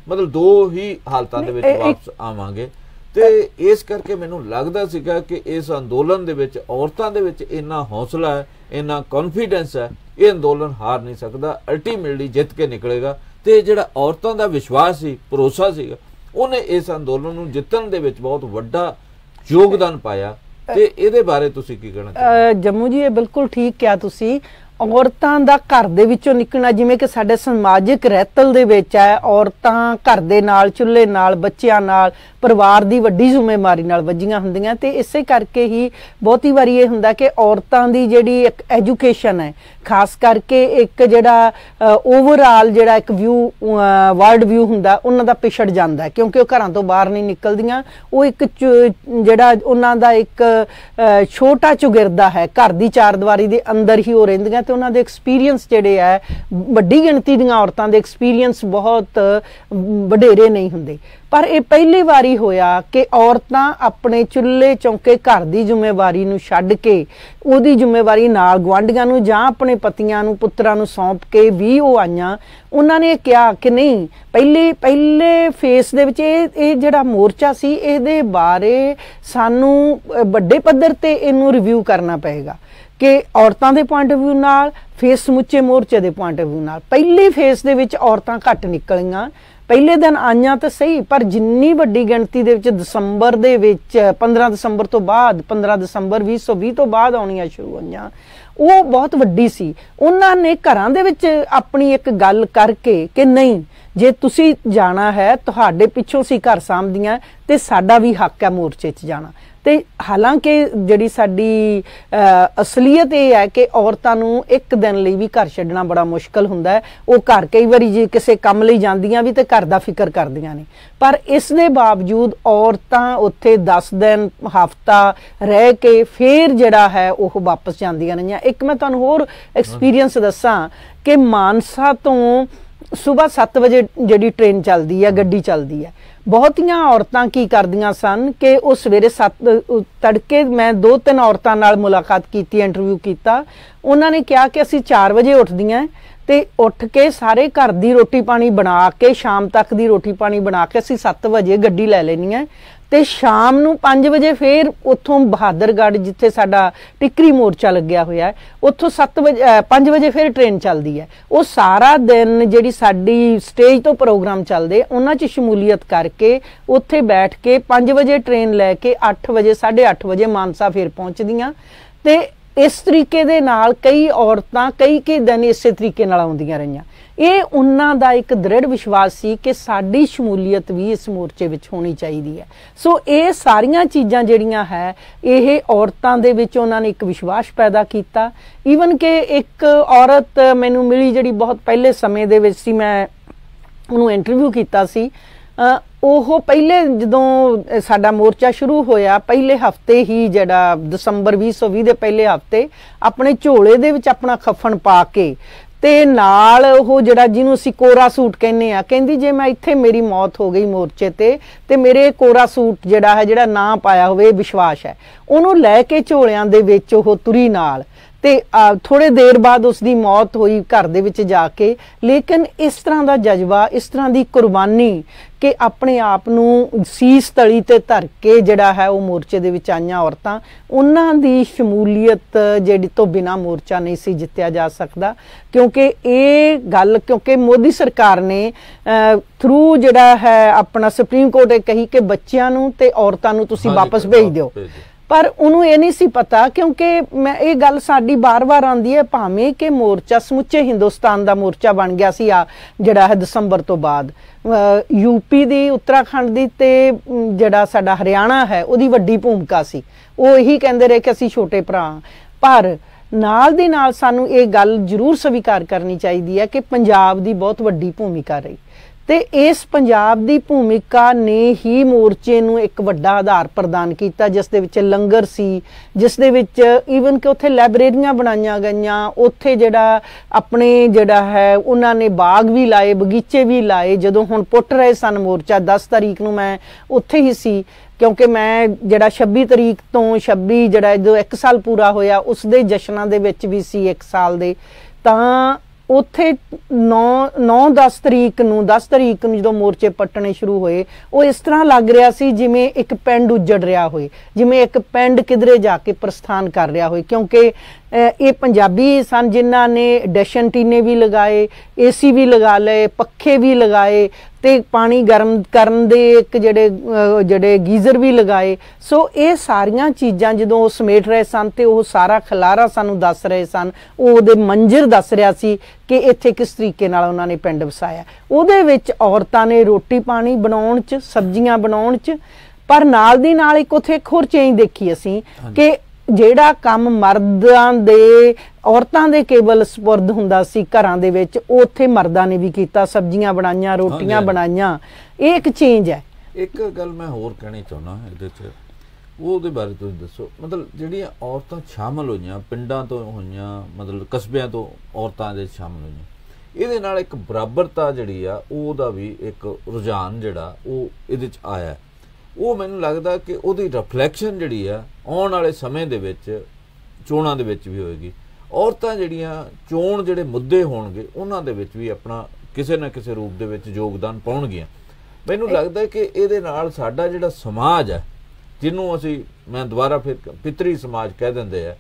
ਮਤਲਬ ਦੋ ਹੀ ਹਾਲਤਾਂ ਦੇ ਵਿੱਚ ਵਾਪਸ ਆਵਾਂਗੇ। ਤੇ ਇਸ ਕਰਕੇ ਮੈਨੂੰ ਲੱਗਦਾ ਸੀਗਾ ਕਿ ਇਸ ਅੰਦੋਲਨ ਦੇ ਵਿੱਚ ਔਰਤਾਂ ਦੇ ਵਿੱਚ ਇੰਨਾ ਹੌਸਲਾ ਹੈ, ਇੰਨਾ ਕੌਨਫੀਡੈਂਸ ਹੈ, ਇਹ ਅੰਦੋਲਨ ਹਾਰ ਨਹੀਂ ਸਕਦਾ, ਅਲਟੀਮੇਟਲੀ ਜਿੱਤ ਕੇ ਨਿਕਲੇਗਾ। ਤੇ ਜਿਹੜਾ ਔਰਤਾਂ ਦਾ ਵਿਸ਼ਵਾਸ ਸੀ, ਭਰੋਸਾ ਸੀਗਾ, ਉਹਨੇ ਇਸ ਅੰਦੋਲਨ ਨੂੰ ਜਿੱਤਣ ਦੇ ਵਿੱਚ ਬਹੁਤ ਵੱਡਾ ਯੋਗਦਾਨ ਪਾਇਆ। ਤੇ ਇਹਦੇ ਬਾਰੇ ਤੁਸੀਂ ਕੀ ਕਹਿਣਾ? ਜੰਮੂ ਜੀ, ਇਹ ਬਿਲਕੁਲ ਠੀਕ ਕਿਹਾ ਤੁਸੀਂ। ਔਰਤਾਂ ਦਾ ਘਰ ਦੇ ਵਿੱਚੋਂ ਨਿਕਲਣਾ, ਜਿਵੇਂ ਕਿ ਸਾਡੇ ਸਮਾਜਿਕ ਰਹਿਤਲ ਦੇ ਵਿੱਚ ਹੈ, ਔਰਤਾਂ ਘਰ ਦੇ ਨਾਲ, ਚੁੱਲ੍ਹੇ ਨਾਲ, ਬੱਚਿਆਂ ਨਾਲ, ਪਰਿਵਾਰ ਦੀ ਵੱਡੀ ਜ਼ਿੰਮੇਵਾਰੀ ਨਾਲ ਵੱਜੀਆਂ ਹੁੰਦੀਆਂ। ਤੇ ਇਸੇ ਕਰਕੇ ਹੀ ਬਹੁਤੀ ਵਾਰੀ ਇਹ ਹੁੰਦਾ ਕਿ ਔਰਤਾਂ ਦੀ ਜਿਹੜੀ ਇੱਕ ਐਜੂਕੇਸ਼ਨ ਹੈ, ਖਾਸ ਕਰਕੇ ਇੱਕ ਜਿਹੜਾ ਓਵਰਆਲ ਜਿਹੜਾ ਇੱਕ ਵਿਊ, ਵਰਲਡ ਵਿਊ ਹੁੰਦਾ, ਉਹਨਾਂ ਦਾ ਪਿਛੜ ਜਾਂਦਾ ਹੈ, ਕਿਉਂਕਿ ਉਹ ਘਰਾਂ ਤੋਂ ਬਾਹਰ ਨਹੀਂ ਨਿਕਲਦੀਆਂ। ਉਹ ਇੱਕ ਜਿਹੜਾ ਉਹਨਾਂ ਦਾ ਇੱਕ ਛੋਟਾ ਚੁਗਿਰਦਾ ਹੈ, ਘਰ ਦੀ ਚਾਰਦੀਵਾਰੀ ਦੇ ਅੰਦਰ ਹੀ ਉਹ ਰਹਿੰਦੀਆਂ। ਤੇ ਉਹਨਾਂ ਦੇ ਐਕਸਪੀਰੀਅੰਸ ਜਿਹੜੇ ਹੈ, ਵੱਡੀ ਗਿਣਤੀ ਦੀਆਂ ਔਰਤਾਂ ਦੇ ਐਕਸਪੀਰੀਅੰਸ ਬਹੁਤ ਵਡੇਰੇ ਨਹੀਂ ਹੁੰਦੇ। ਪਰ ਇਹ ਪਹਿਲੀ ਵਾਰੀ ਹੋਇਆ ਕਿ ਔਰਤਾਂ ਆਪਣੇ ਚੁੱਲ੍ਹੇ ਚੌਂਕੇ ਘਰ ਦੀ ਜ਼ਿੰਮੇਵਾਰੀ ਨੂੰ ਛੱਡ ਕੇ ਉਹਦੀ ਜ਼ਿੰਮੇਵਾਰੀ ਨਾਲ ਗੁਆਂਢੀਆਂ ਨੂੰ ਜਾਂ ਆਪਣੇ ਪਤੀਆਂ ਨੂੰ, ਪੁੱਤਰਾਂ ਨੂੰ ਸੌਂਪ ਕੇ ਵੀ ਉਹ ਆਈਆਂ। ਉਹਨਾਂ ਨੇ ਕਿਹਾ ਕਿ ਨਹੀਂ, ਪਹਿਲੇ ਫੇਸ ਦੇ ਵਿੱਚ ਇਹ ਜਿਹੜਾ ਮੋਰਚਾ ਸੀ, ਇਹਦੇ ਬਾਰੇ ਸਾਨੂੰ ਵੱਡੇ ਪੱਧਰ ਤੇ ਇਹਨੂੰ ਰਿਵਿਊ ਕਰਨਾ ਪਏਗਾ ਕਿ ਔਰਤਾਂ ਦੇ ਪੁਆਇੰਟ ਆਫ ਵਿਊ ਨਾਲ, ਫੇਸ ਸਮੁੱਚੇ ਮੋਰਚੇ ਦੇ ਪੁਆਇੰਟ ਆਫ ਵਿਊ ਨਾਲ। ਪਹਿਲੀ ਫੇਸ ਦੇ ਵਿੱਚ ਔਰਤਾਂ ਘੱਟ ਨਿਕਲੀਆਂ, ਪਹਿਲੇ ਦਿਨ ਆਈਆਂ ਤਾਂ ਸਹੀ, ਪਰ ਜਿੰਨੀ ਵੱਡੀ ਗਿਣਤੀ ਦੇ ਵਿੱਚ ਦਸੰਬਰ ਦੇ ਵਿੱਚ 15 ਦਸੰਬਰ ਤੋਂ ਬਾਅਦ, 15 ਦਸੰਬਰ 2020 ਤੋਂ ਬਾਅਦ ਆਉਣੀਆਂ ਸ਼ੁਰੂ ਹੋਈਆਂ, ਉਹ ਬਹੁਤ ਵੱਡੀ ਸੀ। ਉਹਨਾਂ ਨੇ ਘਰਾਂ ਦੇ ਵਿੱਚ ਆਪਣੀ ਇੱਕ ਗੱਲ ਕਰਕੇ ਕਿ ਨਹੀਂ, ਜੇ ਤੁਸੀਂ ਜਾਣਾ ਹੈ, ਤੁਹਾਡੇ ਪਿੱਛੋਂ ਸੀ ਘਰ ਸਾਂਭਦੀਆਂ ਤੇ ਸਾਡਾ ਵੀ ਹੱਕ ਹੈ ਮੋਰਚੇ 'ਚ ਜਾਣਾ। ਤੇ ਹਾਲਾਂਕਿ ਜਿਹੜੀ ਸਾਡੀ ਅਸਲੀਅਤ ਇਹ ਹੈ ਕਿ ਔਰਤਾਂ ਨੂੰ ਇੱਕ ਦਿਨ ਲਈ ਵੀ ਘਰ ਛੱਡਣਾ ਬੜਾ ਮੁਸ਼ਕਲ ਹੁੰਦਾ ਹੈ। ਉਹ ਘਰ ਕਈ ਵਾਰੀ ਜੇ ਕਿਸੇ ਕੰਮ ਲਈ ਜਾਂਦੀਆਂ ਵੀ ਤੇ ਘਰ ਦਾ ਫਿਕਰ ਕਰਦੀਆਂ ਨੇ, ਪਰ ਇਸ ਦੇ ਬਾਵਜੂਦ ਔਰਤਾਂ ਉੱਥੇ 10 ਦਿਨ, ਹਫ਼ਤਾ ਰਹਿ ਕੇ ਫਿਰ ਜਿਹੜਾ ਹੈ ਉਹ ਵਾਪਸ ਜਾਂਦੀਆਂ ਰਹੀਆਂ। ਇੱਕ ਮੈਂ ਤੁਹਾਨੂੰ ਹੋਰ ਐਕਸਪੀਰੀਅੰਸ ਦੱਸਾਂ ਕਿ ਮਾਨਸਾ ਤੋਂ ਸੁਬਾਹ 7 ਵਜੇ ਜਿਹੜੀ ਟ੍ਰੇਨ ਚੱਲਦੀ ਹੈ, ਗੱਡੀ ਚੱਲਦੀ ਹੈ, ਬਹੁਤੀਆਂ ਔਰਤਾਂ ਕੀ ਕਰਦੀਆਂ ਸਨ ਕਿ ਉਹ ਸਵੇਰੇ 7 ਤੜਕੇ, ਮੈਂ 2-3 ਔਰਤਾਂ ਨਾਲ ਮੁਲਾਕਾਤ ਕੀਤੀ, ਇੰਟਰਵਿਊ ਕੀਤਾ। ਉਹਨਾਂ ਨੇ ਕਿਹਾ ਕਿ ਅਸੀਂ 4 ਵਜੇ ਉੱਠਦੀਆਂ ਤੇ ਉੱਠ ਕੇ ਸਾਰੇ ਘਰ ਦੀ ਰੋਟੀ ਪਾਣੀ ਬਣਾ ਕੇ, ਸ਼ਾਮ ਤੱਕ ਦੀ ਰੋਟੀ ਪਾਣੀ ਬਣਾ ਕੇ ਅਸੀਂ 7 ਵਜੇ ਗੱਡੀ ਲੈ ਲੈਣੀ ਹੈ ਤੇ ਸ਼ਾਮ ਨੂੰ 5 ਵਜੇ ਫਿਰ ਉੱਥੋਂ ਬਹਾਦਰਗੜ੍ਹ, ਜਿੱਥੇ ਸਾਡਾ ਟਿਕਰੀ ਮੋਰਚਾ ਲੱਗਿਆ ਹੋਇਆ ਹੈ, ਉੱਥੋਂ 5 ਵਜੇ ਫਿਰ ਟ੍ਰੇਨ ਚੱਲਦੀ ਹੈ। ਉਹ ਸਾਰਾ ਦਿਨ ਜਿਹੜੀ ਸਾਡੀ ਸਟੇਜ ਤੋਂ ਪ੍ਰੋਗਰਾਮ ਚੱਲਦੇ, ਉਹਨਾਂ 'ਚ ਸ਼ਮੂਲੀਅਤ ਕਰਕੇ ਉੱਥੇ ਬੈਠ ਕੇ 5 ਵਜੇ ਟ੍ਰੇਨ ਲੈ ਕੇ 8 ਵਜੇ, 8:30 ਵਜੇ ਮਾਨਸਾ ਫਿਰ ਪਹੁੰਚਦੀਆਂ। ਤੇ ਇਸ ਤਰੀਕੇ ਦੇ ਨਾਲ ਕਈ ਔਰਤਾਂ ਕਈ ਦਿਨ ਇਸੇ ਤਰੀਕੇ ਨਾਲ ਆਉਂਦੀਆਂ ਰਹੀਆਂ। ਇਹ ਉਹਨਾਂ ਦਾ ਇੱਕ ਦ੍ਰਿੜ ਵਿਸ਼ਵਾਸ ਸੀ ਕਿ ਸਾਡੀ ਸ਼ਮੂਲੀਅਤ ਵੀ ਇਸ ਮੋਰਚੇ ਵਿੱਚ ਹੋਣੀ ਚਾਹੀਦੀ ਹੈ। ਸੋ ਇਹ ਸਾਰੀਆਂ ਚੀਜ਼ਾਂ ਜਿਹੜੀਆਂ ਹੈ ਇਹ ਔਰਤਾਂ ਦੇ ਵਿੱਚ ਉਹਨਾਂ ਨੇ ਇੱਕ ਵਿਸ਼ਵਾਸ ਪੈਦਾ ਕੀਤਾ। ਈਵਨ ਕਿ ਇੱਕ ਔਰਤ ਮੈਨੂੰ ਮਿਲੀ ਜਿਹੜੀ ਬਹੁਤ ਪਹਿਲੇ ਸਮੇਂ ਦੇ ਵਿੱਚ ਸੀ, ਮੈਂ ਉਹਨੂੰ ਇੰਟਰਵਿਊ ਕੀਤਾ ਸੀ। ਉਹ ਪਹਿਲੇ ਜਦੋਂ ਸਾਡਾ ਮੋਰਚਾ ਸ਼ੁਰੂ ਹੋਇਆ ਪਹਿਲੇ ਹਫਤੇ ਹੀ ਜਿਹੜਾ ਦਸੰਬਰ 2020 ਦੇ ਪਹਿਲੇ ਹਫਤੇ ਆਪਣੇ ਝੋਲੇ ਦੇ ਵਿੱਚ ਆਪਣਾ ਖੱਫਣ ਪਾ ਕੇ ਤੇ ਨਾਲ ਉਹ ਜਿਹੜਾ ਜਿਹਨੂੰ ਅਸੀਂ ਕੋਰਾ ਸੂਟ ਕਹਿੰਦੇ ਆ, ਕਹਿੰਦੀ ਜੇ ਮੈਂ ਇੱਥੇ ਮੇਰੀ ਮੌਤ ਹੋ ਗਈ ਮੋਰਚੇ ਤੇ ਮੇਰੇ ਕੋਰਾ ਸੂਟ ਜਿਹੜਾ ਹੈ ਜਿਹੜਾ ਨਾ ਪਾਇਆ ਹੋਵੇ ਵਿਸ਼ਵਾਸ ਹੈ। ਉਹਨੂੰ ਲੈ ਕੇ ਝੋਲਿਆਂ ਦੇ ਵਿੱਚ ਉਹ ਤੁਰੀ ਨਾਲ ਤੇ ਥੋੜੇ ਦੇਰ ਬਾਅਦ ਉਸ ਦੀ ਮੌਤ ਹੋਈ ਘਰ ਦੇ ਵਿੱਚ ਜਾ ਕੇ। ਲੇਕਿਨ ਇਸ ਤਰ੍ਹਾਂ ਦਾ ਜਜ਼ਬਾ, ਇਸ ਤਰ੍ਹਾਂ ਦੀ ਕੁਰਬਾਨੀ ਕਿ ਆਪਣੇ ਆਪ ਨੂੰ ਸੀਸ ਤਲੀ ਤੇ ਧਰ ਕੇ ਜਿਹੜਾ ਹੈ ਉਹ ਮੋਰਚੇ ਦੇ ਵਿੱਚ ਆਈਆਂ ਔਰਤਾਂ, ਉਹਨਾਂ ਦੀ ਸ਼ਮੂਲੀਅਤ ਜਿਹੜੀ ਤੋਂ ਬਿਨਾਂ ਮੋਰਚਾ ਨਹੀਂ ਸੀ ਜਿੱਤਿਆ ਜਾ ਸਕਦਾ। ਕਿਉਂਕਿ ਇਹ ਗੱਲ ਕਿਉਂਕਿ ਮੋਦੀ ਸਰਕਾਰ ਨੇ ਥਰੂ ਜਿਹੜਾ ਹੈ ਆਪਣਾ ਸੁਪਰੀਮ ਕੋਰਟ ਇਹ ਕਹੀ ਕਿ ਬੱਚਿਆਂ ਨੂੰ ਤੇ ਔਰਤਾਂ ਨੂੰ ਤੁਸੀਂ ਵਾਪਸ ਭੇਜ ਦਿਓ, ਪਰ ਉਹਨੂੰ ਇਹ ਨਹੀਂ ਸੀ ਪਤਾ ਕਿਉਂਕਿ ਮੈਂ ਇਹ ਗੱਲ ਸਾਡੀ ਬਾਰ-ਬਾਰ ਆਉਂਦੀ ਹੈ ਭਾਵੇਂ ਕਿ ਮੋਰਚਾ ਸਮੁੱਚੇ ਹਿੰਦੁਸਤਾਨ ਦਾ ਮੋਰਚਾ ਬਣ ਗਿਆ ਸੀ ਜਿਹੜਾ ਹੈ ਦਸੰਬਰ ਤੋਂ ਬਾਅਦ। ਯੂਪੀ ਦੀ, ਉੱਤਰਾਖੰਡ ਦੀ ਤੇ ਜਿਹੜਾ ਸਾਡਾ ਹਰਿਆਣਾ ਹੈ ਉਹਦੀ ਵੱਡੀ ਭੂਮਿਕਾ ਸੀ। ਉਹ ਇਹੀ ਕਹਿੰਦੇ ਰਹੇ ਕਿ ਅਸੀਂ ਛੋਟੇ ਭਰਾ, ਪਰ ਨਾਲ ਦੀ ਨਾਲ ਸਾਨੂੰ ਇਹ ਗੱਲ ਜ਼ਰੂਰ ਸਵੀਕਾਰ ਕਰਨੀ ਚਾਹੀਦੀ ਹੈ ਕਿ ਪੰਜਾਬ ਦੀ ਬਹੁਤ ਵੱਡੀ ਭੂਮਿਕਾ ਰਹੀ ਤੇ ਇਸ ਪੰਜਾਬ ਦੀ ਭੂਮਿਕਾ ਨੇ ਹੀ ਮੋਰਚੇ ਨੂੰ ਇੱਕ ਵੱਡਾ ਆਧਾਰ ਪ੍ਰਦਾਨ ਕੀਤਾ, ਜਿਸ ਦੇ ਵਿੱਚ ਲੰਗਰ ਸੀ, ਜਿਸ ਦੇ ਵਿੱਚ ਈਵਨ ਕਿ ਉੱਥੇ ਲਾਇਬ੍ਰੇਰੀਆਂ ਬਣਾਈਆਂ ਗਈਆਂ, ਉੱਥੇ ਜਿਹੜਾ ਆਪਣੇ ਜਿਹੜਾ ਹੈ ਉਹਨਾਂ ਨੇ ਬਾਗ ਵੀ ਲਾਏ, ਬਗੀਚੇ ਵੀ ਲਾਏ। ਜਦੋਂ ਹੁਣ ਪੁੱਟ ਰਹੇ ਸਨ ਮੋਰਚਾ 10 ਤਾਰੀਖ ਨੂੰ ਮੈਂ ਉੱਥੇ ਹੀ ਸੀ ਕਿਉਂਕਿ ਮੈਂ ਜਿਹੜਾ 26 ਤਰੀਕ ਤੋਂ 26 ਜਿਹੜਾ ਜਦੋਂ 1 ਸਾਲ ਪੂਰਾ ਹੋਇਆ ਉਸ ਦੇ ਜਸ਼ਨਾਂ ਦੇ ਵਿੱਚ ਵੀ ਸੀ 1 ਸਾਲ ਦੇ। ਤਾਂ ਉੱਥੇ 10 ਤਰੀਕ ਨੂੰ ਜਦੋਂ ਮੋਰਚੇ ਪੱਟਣੇ ਸ਼ੁਰੂ ਹੋਏ ਉਹ ਇਸ ਤਰ੍ਹਾਂ ਲੱਗ ਰਿਹਾ ਸੀ ਜਿਵੇਂ ਇੱਕ ਪਿੰਡ ਉੱਜੜ ਰਿਹਾ ਹੋਏ, ਜਿਵੇਂ ਇੱਕ ਪਿੰਡ ਕਿਧਰੇ ਜਾ ਕੇ ਪ੍ਰਸਥਾਨ ਕਰ ਰਿਹਾ ਹੋਏ। ਕਿਉਂਕਿ ਇਹ ਪੰਜਾਬੀ ਸਨ ਜਿਨ੍ਹਾਂ ਨੇ ਡੈਸ਼ਨ ਟੀਨੇ ਵੀ ਲਗਾਏ, ਏਸੀ ਵੀ ਲਗਾ ਲਏ, ਪੱਖੇ ਵੀ ਲਗਾਏ ਤੇ ਪਾਣੀ ਗਰਮ ਕਰਨ ਦੇ ਇੱਕ ਜਿਹੜੇ ਗੀਜ਼ਰ ਵੀ ਲਗਾਏ। ਸੋ ਇਹ ਸਾਰੀਆਂ ਚੀਜ਼ਾਂ ਜਦੋਂ ਉਹ ਸਮੇਟ ਰਹੇ ਸਨ ਤੇ ਉਹ ਸਾਰਾ ਖਲਾਰਾ ਸਾਨੂੰ ਦੱਸ ਰਹੇ ਸਨ, ਉਹਦੇ ਮੰਜ਼ਰ ਦੱਸ ਰਿਹਾ ਸੀ ਕਿ ਇੱਥੇ ਕਿਸ ਤਰੀਕੇ ਨਾਲ ਉਹਨਾਂ ਨੇ ਪਿੰਡ ਵਸਾਇਆ। ਉਹਦੇ ਵਿੱਚ ਔਰਤਾਂ ਨੇ ਰੋਟੀ ਪਾਣੀ ਬਣਾਉਣ 'ਚ, ਸਬਜ਼ੀਆਂ ਬਣਾਉਣ 'ਚ, ਪਰ ਨਾਲ ਦੀ ਨਾਲ ਇੱਕ ਉੱਥੇ ਇੱਕ ਹੋਰ ਚੇਂਜ ਦੇਖੀ ਅਸੀਂ ਕਿ ਜਿਹੜਾ ਕੰਮ ਮਰਦਾਂ ਦੇ ਔਰਤਾਂ ਦੇ ਕੇਵਲ ਸਪੁਰਦ ਹੁੰਦਾ ਸੀ ਘਰਾਂ ਦੇ ਵਿੱਚ, ਉੱਥੇ ਮਰਦਾਂ ਨੇ ਵੀ ਕੀਤਾ, ਸਬਜ਼ੀਆਂ ਬਣਾਈਆਂ, ਰੋਟੀਆਂ ਬਣਾਈਆਂ। ਇਹ ਇੱਕ ਚੇਂਜ ਹੈ। ਇੱਕ ਗੱਲ ਮੈਂ ਹੋਰ ਕਹਿਣੀ ਚਾਹੁੰਦਾ ਇਹਦੇ 'ਚ, ਉਹਦੇ ਬਾਰੇ ਤੁਸੀਂ ਦੱਸੋ। ਮਤਲਬ ਜਿਹੜੀਆਂ ਔਰਤਾਂ ਸ਼ਾਮਲ ਹੋਈਆਂ, ਪਿੰਡਾਂ ਤੋਂ ਹੋਈਆਂ, ਮਤਲਬ ਕਸਬਿਆਂ ਤੋਂ ਔਰਤਾਂ ਦੇ ਸ਼ਾਮਲ ਹੋਈਆਂ, ਇਹਦੇ ਨਾਲ ਇੱਕ ਬਰਾਬਰਤਾ ਜਿਹੜੀ ਆ ਉਹਦਾ ਵੀ ਇੱਕ ਰੁਝਾਨ ਜਿਹੜਾ ਉਹ ਇਹਦੇ 'ਚ ਆਇਆ। ਉਹ ਮੈਨੂੰ ਲੱਗਦਾ ਕਿ ਉਹਦੀ ਰਿਫਲੈਕਸ਼ਨ ਜਿਹੜੀ ਆ ਆਉਣ ਵਾਲੇ ਸਮੇਂ ਦੇ ਵਿੱਚ ਚੋਣਾਂ ਦੇ ਵਿੱਚ ਵੀ ਹੋਏਗੀ। ਔਰਤਾਂ ਜਿਹੜੀਆਂ ਚੋਣ ਜਿਹੜੇ ਮੁੱਦੇ ਹੋਣਗੇ ਉਹਨਾਂ ਦੇ ਵਿੱਚ ਵੀ ਆਪਣਾ ਕਿਸੇ ਨਾ ਕਿਸੇ ਰੂਪ ਦੇ ਵਿੱਚ ਯੋਗਦਾਨ ਪਾਉਣਗੀਆਂ। ਮੈਨੂੰ ਲੱਗਦਾ ਕਿ ਇਹਦੇ ਨਾਲ ਸਾਡਾ ਜਿਹੜਾ ਸਮਾਜ ਹੈ, ਜਿਹਨੂੰ ਮੈਂ ਦੁਬਾਰਾ ਫਿਰ ਪਿਤਰੀ ਸਮਾਜ ਕਹਿ ਦਿੰਦੇ ਆ,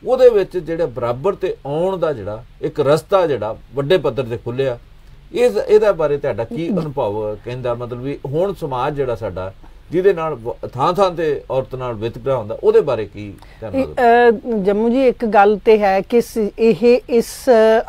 ਉਹਦੇ ਵਿੱਚ ਜਿਹੜਾ ਬਰਾਬਰ ਤੇ ਆਉਣ ਦਾ ਜਿਹੜਾ ਇੱਕ ਰਸਤਾ ਜਿਹੜਾ ਵੱਡੇ ਪੱਧਰ ਤੇ ਖੁੱਲਿਆ। ਇਹਦਾ ਬਾਰੇ ਤੁਹਾਡਾ ਕੀ ਅਨੁਭਵ ਕਹਿੰਦਾ? ਮਤਲਬ ਵੀ ਹੁਣ ਸਮਾਜ ਜਿਹੜਾ ਸਾਡਾ ਜਿਹਦੇ ਨਾਲ ਥਾਂ ਤੇ ਔਰਤ ਨਾਲ ਵਿਤਕਰਾ ਹੁੰਦਾ, ਉਹਦੇ ਬਾਰੇ ਕੀ ਕਹਿਣਾ? ਜੰਮੂ ਜੀ, ਇੱਕ ਗੱਲ ਤੇ ਹੈ ਕਿ ਇਸ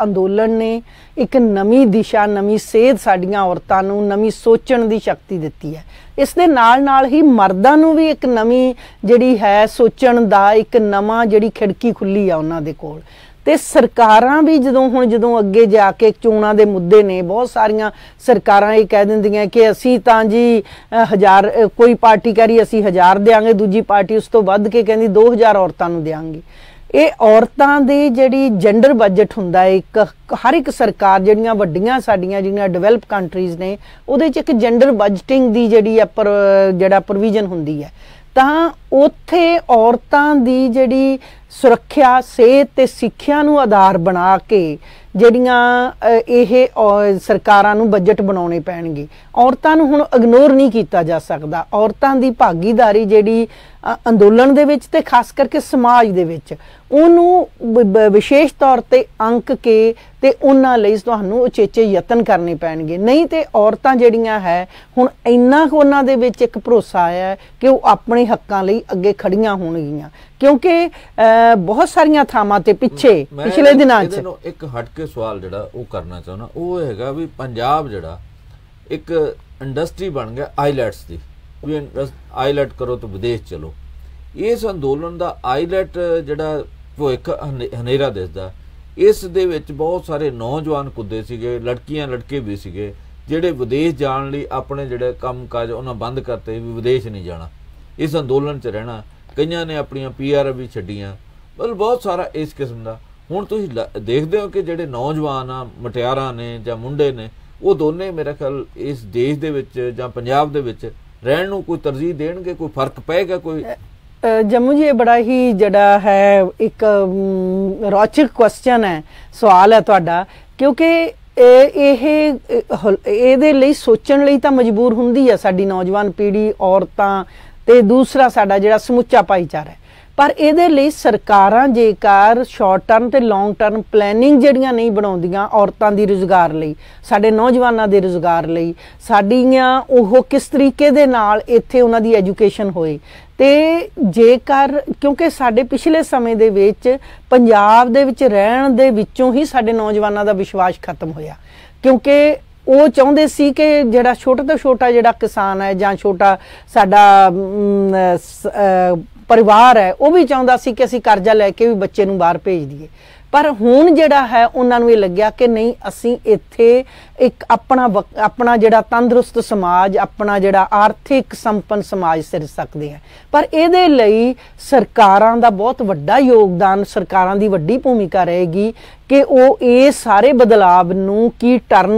ਅੰਦੋਲਨ ਨੇ ਇੱਕ ਨਵੀਂ ਦਿਸ਼ਾ, ਨਵੀਂ ਸੇਧ ਸਾਡੀਆਂ ਔਰਤਾਂ ਨੂੰ, ਨਵੀਂ ਸੋਚਣ ਦੀ ਸ਼ਕਤੀ ਦਿੱਤੀ ਹੈ। ਇਸ ਦੇ ਨਾਲ ਹੀ ਮਰਦਾਂ ਨੂੰ ਵੀ ਇੱਕ ਨਵੀਂ ਜਿਹੜੀ ਹੈ ਸੋਚਣ ਦਾ ਇੱਕ ਨਵਾਂ ਜਿਹੜੀ ਖਿੜਕੀ ਖੁੱਲੀ ਆ ਉਹਨਾਂ ਦੇ ਕੋਲ। ਤੇ ਸਰਕਾਰਾਂ ਵੀ ਜਦੋਂ ਅੱਗੇ ਜਾ ਕੇ ਚੋਣਾਂ ਦੇ ਮੁੱਦੇ ਨੇ, ਬਹੁਤ ਸਾਰੀਆਂ ਸਰਕਾਰਾਂ ਇਹ ਕਹਿ ਦਿੰਦੀਆਂ ਕਿ ਅਸੀਂ ਤਾਂ ਜੀ 1000, ਕੋਈ ਪਾਰਟੀ ਕਹਿ ਰਹੀ ਅਸੀਂ 1000 ਦਿਆਂਗੇ, ਦੂਜੀ ਪਾਰਟੀ ਉਸ ਤੋਂ ਵੱਧ ਕੇ ਕਹਿੰਦੀ 2000 ਔਰਤਾਂ ਨੂੰ ਦਿਆਂਗੇ। ਇਹ ਔਰਤਾਂ ਦੀ ਜਿਹੜੀ ਜੈਂਡਰ ਬਜਟ ਹੁੰਦਾ ਹੈ, ਹਰ ਇੱਕ ਸਰਕਾਰ ਜਿਹੜੀਆਂ ਵੱਡੀਆਂ ਸਾਡੀਆਂ ਜਿਹੜੀਆਂ ਡਿਵੈਲਪ ਕੰਟਰੀਜ਼ ਨੇ ਉਹਦੇ 'ਚ ਇੱਕ ਜੈਂਡਰ ਬਜਟਿੰਗ ਦੀ ਜਿਹੜਾ ਪ੍ਰੋਵੀਜ਼ਨ ਹੁੰਦੀ ਹੈ। ਤਾਂ ਉੱਥੇ ਔਰਤਾਂ ਦੀ ਜਿਹੜੀ ਸੁਰੱਖਿਆ, ਸਿਹਤ ਤੇ ਸਿੱਖਿਆ ਨੂੰ ਆਧਾਰ ਬਣਾ ਕੇ ਜਿਹੜੀਆਂ ਇਹ ਸਰਕਾਰਾਂ ਨੂੰ ਬਜਟ ਬਣਾਉਣੇ ਪੈਣਗੇ। ਔਰਤਾਂ ਨੂੰ ਹੁਣ ਇਗਨੋਰ ਨਹੀਂ ਕੀਤਾ ਜਾ ਸਕਦਾ। ਔਰਤਾਂ ਦੀ ਭਾਗੀਦਾਰੀ ਜਿਹੜੀ ਅੰਦੋਲਨ ਦੇ ਵਿੱਚ ਤੇ ਖਾਸ ਕਰਕੇ ਸਮਾਜ ਦੇ ਵਿੱਚ, ਉਹਨੂੰ ਵਿਸ਼ੇਸ਼ ਤੌਰ ਤੇ ਅੰਕ ਕੇ ਤੇ ਉਹਨਾਂ ਲਈ ਤੁਹਾਨੂੰ ਉਚੇਚੇ ਯਤਨ ਕਰਨੇ ਪੈਣਗੇ। ਨਹੀਂ ਤੇ ਔਰਤਾਂ ਜਿਹੜੀਆਂ ਹੈ ਹੁਣ ਇੰਨਾ ਕੁ ਉਹਨਾਂ ਦੇ ਵਿੱਚ ਇੱਕ ਭਰੋਸਾ ਆਇਆ ਕਿ ਉਹ ਆਪਣੇ ਹੱਕਾਂ ਲਈ ਅੱਗੇ ਖੜੀਆਂ ਹੋਣਗੀਆਂ। क्योंकि बहुत सारिया थावां ते पिछे पिछले दिनां च एक हट के सवाल जिहड़ा वो करना चाहना वो हैगा भी पंजाब जिहड़ा एक इंडस्ट्री बन गया आईलैट्स की भी आईलैट करो तो विदेश चलो। इस अंदोलन का आईलैट जिहड़ा भविख हनेरा दिसदा इस दे विच बहुत सारे नौजवान कुद्दे सीगे लड़कियां लड़के भी सीगे ਜਿਹੜੇ ਵਿਦੇਸ਼ ਜਾਣ ਲਈ ਆਪਣੇ ਜਿਹੜੇ ਕੰਮ ਕਾਜ ਉਹਨਾਂ ਬੰਦ ਕਰਤੇ ਵੀ ਵਿਦੇਸ਼ ਨਹੀਂ ਜਾਣਾ ਇਸ ਅੰਦੋਲਨ 'ਚ ਰਹਿਣਾ। ਕਈਆਂ ਨੇ ਆਪਣੀਆਂ ਪੀਆਰ ਵੀ ਛੱਡੀਆਂ ਮਤਲਬ ਬਹੁਤ ਸਾਰਾ ਇਸ ਕਿਸਮ ਦਾ। ਹੁਣ ਤੁਸੀਂ ਦੇਖਦੇ ਹੋ ਕਿ ਜਿਹੜੇ ਨੌਜਵਾਨ ਆ ਮਟਿਆਰਾਂ ਨੇ ਜਾਂ ਮੁੰਡੇ ਨੇ ਉਹ ਦੋਨੇ ਮੇਰਾ ਖਿਆਲ ਇਸ ਦੇਸ਼ ਦੇ ਵਿੱਚ ਜਾਂ ਪੰਜਾਬ ਦੇ ਵਿੱਚ ਰਹਿਣ ਨੂੰ ਕੋਈ ਤਰਜੀਹ ਦੇਣਗੇ ਕੋਈ ਫਰਕ ਪਏਗਾ ਕੋਈ। जम्मू जी ये बड़ा ही जड़ा है एक रोचक क्वेश्चन है सवाल है तुहाडा क्योंकि ਇਹਦੇ ਲਈ ਸੋਚਣ ਲਈ ਤਾਂ ਮਜਬੂਰ ਹੁੰਦੀ ਹੈ ਸਾਡੀ ਨੌਜਵਾਨ ਪੀੜ੍ਹੀ ਔਰਤਾਂ ਤੇ ਦੂਸਰਾ ਸਾਡਾ ਜਿਹੜਾ ਸਮੁੱਚਾ ਭਾਈਚਾਰਾ ਹੈ। ਪਰ ਇਹਦੇ ਲਈ ਸਰਕਾਰਾਂ ਜੇਕਰ ਸ਼ਾਰਟ ਟਰਮ ਤੇ ਲੌਂਗ ਟਰਮ ਪਲੈਨਿੰਗ ਜਿਹੜੀਆਂ ਨਹੀਂ ਬਣਾਉਂਦੀਆਂ ਔਰਤਾਂ ਦੀ ਰੁਜ਼ਗਾਰ ਲਈ ਸਾਡੇ ਨੌਜਵਾਨਾਂ ਦੇ ਰੁਜ਼ਗਾਰ ਲਈ ਸਾਡੀਆਂ ਉਹ ਕਿਸ ਤਰੀਕੇ ਦੇ ਨਾਲ ਇੱਥੇ ਉਹਨਾਂ ਦੀ ਐਜੂਕੇਸ਼ਨ ਹੋਏ ਤੇ ਜੇਕਰ ਕਿਉਂਕਿ ਸਾਡੇ ਪਿਛਲੇ ਸਮੇਂ ਦੇ ਵਿੱਚ ਪੰਜਾਬ ਦੇ ਵਿੱਚ ਰਹਿਣ ਦੇ ਵਿੱਚੋਂ ਹੀ ਸਾਡੇ ਨੌਜਵਾਨਾਂ ਦਾ ਵਿਸ਼ਵਾਸ ਖਤਮ ਹੋਇਆ ਕਿਉਂਕਿ ਉਹ ਚਾਹੁੰਦੇ ਸੀ ਕਿ ਜਿਹੜਾ ਛੋਟਾ ਤੋਂ ਛੋਟਾ ਜਿਹੜਾ ਕਿਸਾਨ ਹੈ ਜਾਂ ਛੋਟਾ ਸਾਡਾ परिवार है वह भी चाहता सी कि असी कर्जा लैके भी बच्चे नूं बाहर भेज दईए। पर हुण जिहड़ा है उन्होंने ये लग्या कि नहीं असी इत्थे एक अपना जिहड़ा तंदुरुस्त समाज अपना जिहड़ा आर्थिक संपन्न समाज सिर सकते हैं। पर इहदे लई सरकारां दा बहुत वड्डा योगदान सरकारां दी वड्डी भूमिका रहेगी कि वो ये सारे बदलाव नूं की टर्न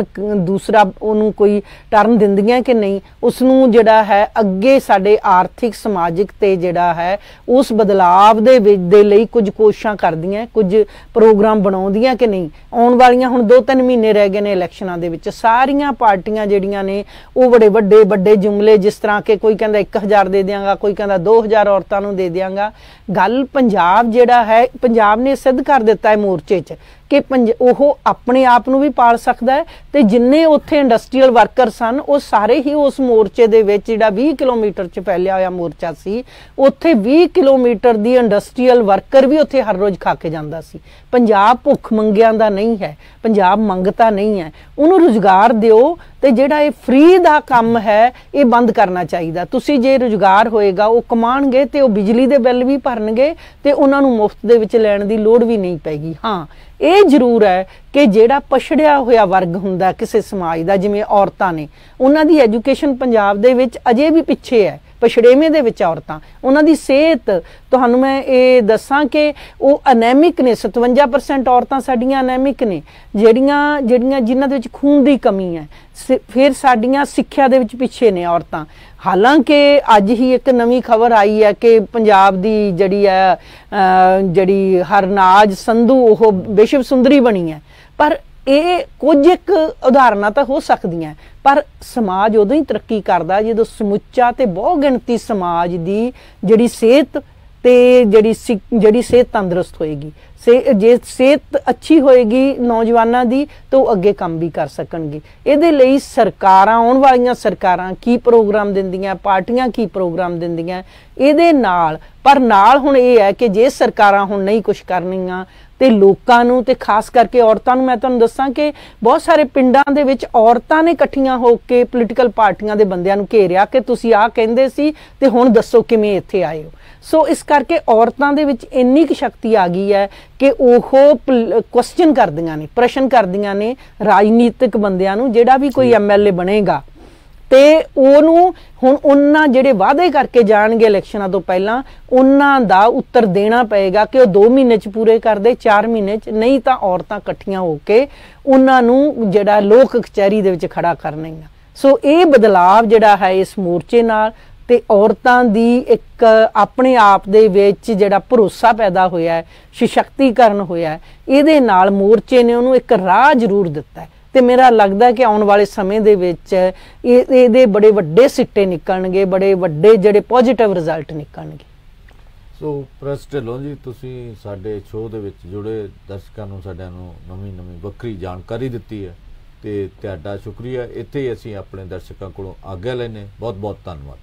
दूसरा उन्होंने कोई टर्न दिंदियां कि नहीं उसनूं जिहड़ा है अगे साडे आर्थिक समाजिक ते जिहड़ा है उस बदलाव दे लई कुछ कोशिशां करदियां कुछ प्रोग्राम बनाउंदियां कि नहीं। आउण वालियां हुण 2-3 महीने रह गए ने इलैक्शनां दे विच सारियां पार्टियां जिहड़ियां ने वो बड़े वड्डे जुमले जिस तरह के कोई कहंदा 1000 दे दियांगा कोई कहंदा 2000 औरतां नूं दे दियांगा। गल पंजाब जिहड़ा है पंजाब ने सिद्ध कर दिता है मोर्चे च कि ਉਹ ਆਪਣੇ ਆਪ ਨੂੰ ਵੀ ਪਾਲ ਸਕਦਾ ਹੈ ਤੇ ਜਿੰਨੇ ਉੱਥੇ ਇੰਡਸਟਰੀਅਲ ਵਰਕਰ ਸਨ ਉਹ ਸਾਰੇ ਹੀ ਉਸ ਮੋਰਚੇ ਦੇ ਵਿੱਚ ਜਿਹੜਾ 20 ਕਿਲੋਮੀਟਰ 'ਚ ਫੈਲਿਆ ਹੋਇਆ ਮੋਰਚਾ ਸੀ ਉੱਥੇ 20 ਕਿਲੋਮੀਟਰ ਦੀ ਇੰਡਸਟਰੀਅਲ ਵਰਕਰ ਵੀ ਉੱਥੇ ਹਰ ਰੋਜ਼ ਖਾ ਕੇ ਜਾਂਦਾ ਸੀ। ਪੰਜਾਬ ਭੁੱਖ ਮੰਗਿਆਂ ਦਾ ਨਹੀਂ ਹੈ ਪੰਜਾਬ ਮੰਗਤਾ ਨਹੀਂ ਹੈ ਉਹਨੂੰ ਰੁਜ਼ਗਾਰ ਦਿਓ ਤੇ ਜਿਹੜਾ ਇਹ ਫ੍ਰੀ ਦਾ ਕੰਮ ਹੈ ਇਹ ਬੰਦ ਕਰਨਾ ਚਾਹੀਦਾ। ਤੁਸੀਂ ਜੇ ਰੁਜ਼ਗਾਰ ਹੋਏਗਾ ਉਹ ਕਮਾਣਗੇ ਤੇ ਉਹ ਬਿਜਲੀ ਦੇ ਬਿੱਲ ਵੀ ਭਰਨਗੇ ਤੇ ਉਹਨਾਂ ਨੂੰ ਮੁਫਤ ਦੇ ਵਿੱਚ ਲੈਣ ਦੀ ਲੋੜ ਵੀ ਨਹੀਂ ਪੈਗੀ। ਹਾਂ ਇਹ ਜ਼ਰੂਰ ਹੈ ਕਿ ਜਿਹੜਾ ਪਛੜਿਆ ਹੋਇਆ ਵਰਗ ਹੁੰਦਾ ਕਿਸੇ ਸਮਾਜ ਦਾ ਜਿਵੇਂ ਔਰਤਾਂ ਨੇ ਉਹਨਾਂ ਦੀ ਐਜੂਕੇਸ਼ਨ ਪੰਜਾਬ ਦੇ ਵਿੱਚ ਅਜੇ ਵੀ ਪਿੱਛੇ ਹੈ ਪਛੜੇਵੇਂ ਦੇ ਵਿੱਚ ਔਰਤਾਂ ਉਹਨਾਂ ਦੀ ਸਿਹਤ ਤੁਹਾਨੂੰ ਮੈਂ ਇਹ ਦੱਸਾਂ ਕਿ ਉਹ ਅਨੈਮਿਕ ਨੇ 57% ਔਰਤਾਂ ਸਾਡੀਆਂ ਅਨੈਮਿਕ ਨੇ ਜਿਹੜੀਆਂ ਜਿਨ੍ਹਾਂ ਦੇ ਵਿੱਚ ਖੂਨ ਦੀ ਕਮੀ ਹੈ। ਫਿਰ ਸਾਡੀਆਂ ਸਿੱਖਿਆ ਦੇ ਵਿੱਚ ਪਿੱਛੇ ਨੇ ਔਰਤਾਂ। ਹਾਲਾਂਕਿ ਅੱਜ ਹੀ ਇੱਕ ਨਵੀਂ ਖਬਰ ਆਈ ਹੈ ਕਿ ਪੰਜਾਬ ਦੀ ਜਿਹੜੀ ਹਰਨਾਜ ਸੰਧੂ ਉਹ ਵਿਸ਼ਵ ਸੁੰਦਰੀ ਬਣੀ ਹੈ। ਪਰ ਇਹ ਕੁਝ ਇੱਕ ਉਦਾਹਰਨਾਂ ਤਾਂ ਹੋ ਸਕਦੀਆਂ ਪਰ ਸਮਾਜ ਉਦੋਂ ਹੀ ਤਰੱਕੀ ਕਰਦਾ ਜਦੋਂ ਸਮੁੱਚਾ ਤੇ ਬਹੁ ਗਿਣਤੀ ਸਮਾਜ ਦੀ ਜਿਹੜੀ ਸਿਹਤ ਤੇ ਜਿਹੜੀ ਸਿਹਤ ਤੰਦਰੁਸਤ ਹੋਏਗੀ ਜੇ ਸਿਹਤ ਅੱਛੀ ਹੋਏਗੀ ਨੌਜਵਾਨਾਂ ਦੀ ਤਾਂ ਉਹ ਅੱਗੇ ਕੰਮ ਵੀ ਕਰ ਸਕਣਗੇ। ਇਹਦੇ ਲਈ ਸਰਕਾਰਾਂ ਆਉਣ ਵਾਲੀਆਂ ਸਰਕਾਰਾਂ ਕੀ ਪ੍ਰੋਗਰਾਮ ਦਿੰਦੀਆਂ ਪਾਰਟੀਆਂ ਕੀ ਪ੍ਰੋਗਰਾਮ ਦਿੰਦੀਆਂ ਇਹਦੇ ਨਾਲ ਪਰ ਨਾਲ ਹੁਣ ਇਹ ਹੈ ਕਿ ਜੇ ਸਰਕਾਰਾਂ ਹੁਣ ਨਹੀਂ ਕੁਛ ਕਰਨੀਆਂ ਤੇ ਲੋਕਾਂ ਨੂੰ ਤੇ ਖਾਸ ਕਰਕੇ ਔਰਤਾਂ ਨੂੰ ਮੈਂ ਤੁਹਾਨੂੰ ਦੱਸਾਂ ਕਿ ਬਹੁਤ ਸਾਰੇ ਪਿੰਡਾਂ ਦੇ ਵਿੱਚ ਔਰਤਾਂ ਨੇ ਇਕੱਠੀਆਂ ਹੋ ਕੇ ਪੋਲੀਟੀਕਲ ਪਾਰਟੀਆਂ ਦੇ ਬੰਦਿਆਂ ਨੂੰ ਘੇਰਿਆ ਕਿ ਤੁਸੀਂ ਆਹ ਕਹਿੰਦੇ ਸੀ ਤੇ ਹੁਣ ਦੱਸੋ ਕਿਵੇਂ ਇੱਥੇ ਆਏ ਹੋ। ਸੋ ਇਸ ਕਰਕੇ ਔਰਤਾਂ ਦੇ ਵਿੱਚ ਇੰਨੀ ਕੁ ਸ਼ਕਤੀ ਆ ਗਈ ਹੈ ਕਿ ਉਹ ਕੁਐਸਚਨ ਕਰਦੀਆਂ ਨੇ ਪ੍ਰਸ਼ਨ ਕਰਦੀਆਂ ਨੇ ਰਾਜਨੀਤਿਕ ਬੰਦਿਆਂ ਨੂੰ ਜਿਹੜਾ ਵੀ ਕੋਈ ਐਮਐਲਏ ਬਣੇਗਾ ਤੇ ਉਹਨੂੰ ਹੁਣ ਉਹਨਾਂ ਜਿਹੜੇ ਵਾਅਦੇ ਕਰਕੇ ਜਾਣਗੇ ਇਲੈਕਸ਼ਨਾਂ ਤੋਂ ਪਹਿਲਾਂ ਉਹਨਾਂ ਦਾ ਉੱਤਰ ਦੇਣਾ ਪਏਗਾ ਕਿ ਉਹ 2 ਮਹੀਨੇ 'ਚ ਪੂਰੇ ਕਰਦੇ 4 ਮਹੀਨੇ 'ਚ ਨਹੀਂ ਤਾਂ ਔਰਤਾਂ ਇਕੱਠੀਆਂ ਹੋ ਕੇ ਉਹਨਾਂ ਨੂੰ ਜਿਹੜਾ ਲੋਕ ਕਚਹਿਰੀ ਦੇ ਵਿੱਚ ਖੜਾ ਕਰਨਗੀਆਂ। ਸੋ ਇਹ ਬਦਲਾਵ ਜਿਹੜਾ ਹੈ ਇਸ ਮੋਰਚੇ ਨਾਲ ਤੇ ਔਰਤਾਂ ਦੀ ਇੱਕ ਆਪਣੇ ਆਪ ਦੇ ਵਿੱਚ ਜਿਹੜਾ ਭਰੋਸਾ ਪੈਦਾ ਹੋਇਆ ਹੈ ਸਸ਼ਕਤੀਕਰਨ ਹੋਇਆ ਹੈ ਇਹਦੇ ਨਾਲ ਮੋਰਚੇ ਨੇ ਉਹਨੂੰ ਇੱਕ ਰਾਹ ਜ਼ਰੂਰ ਦਿੱਤਾ ਹੈ ਤੇ ਮੇਰਾ ਲੱਗਦਾ ਕਿ ਆਉਣ ਵਾਲੇ ਸਮੇਂ ਦੇ ਵਿੱਚ ਇਹਦੇ ਬੜੇ ਵੱਡੇ ਸਿੱਟੇ ਨਿਕਲਣਗੇ ਬੜੇ ਵੱਡੇ ਜਿਹੜੇ ਪੋਜ਼ਿਟਿਵ ਰਿਜ਼ਲਟ ਨਿਕਲਣਗੇ। ਸੋ ਪ੍ਰੈਸ ਢਿੱਲੋਂ ਜੀ ਤੁਸੀਂ ਸਾਡੇ ਸ਼ੋਅ ਦੇ ਵਿੱਚ ਜੁੜੇ ਦਰਸ਼ਕਾਂ ਨੂੰ ਸਾਡਿਆਂ ਨੂੰ ਨਵੀਂ ਵੱਖਰੀ ਜਾਣਕਾਰੀ ਦਿੱਤੀ ਹੈ ਤੇ ਤੁਹਾਡਾ ਸ਼ੁਕਰੀਆ। ਇੱਥੇ ਹੀ ਅਸੀਂ ਆਪਣੇ ਦਰਸ਼ਕਾਂ ਕੋਲੋਂ ਆਗਿਆ ਲੈਂਦੇ ਬਹੁਤ ਬਹੁਤ ਧੰਨਵਾਦ।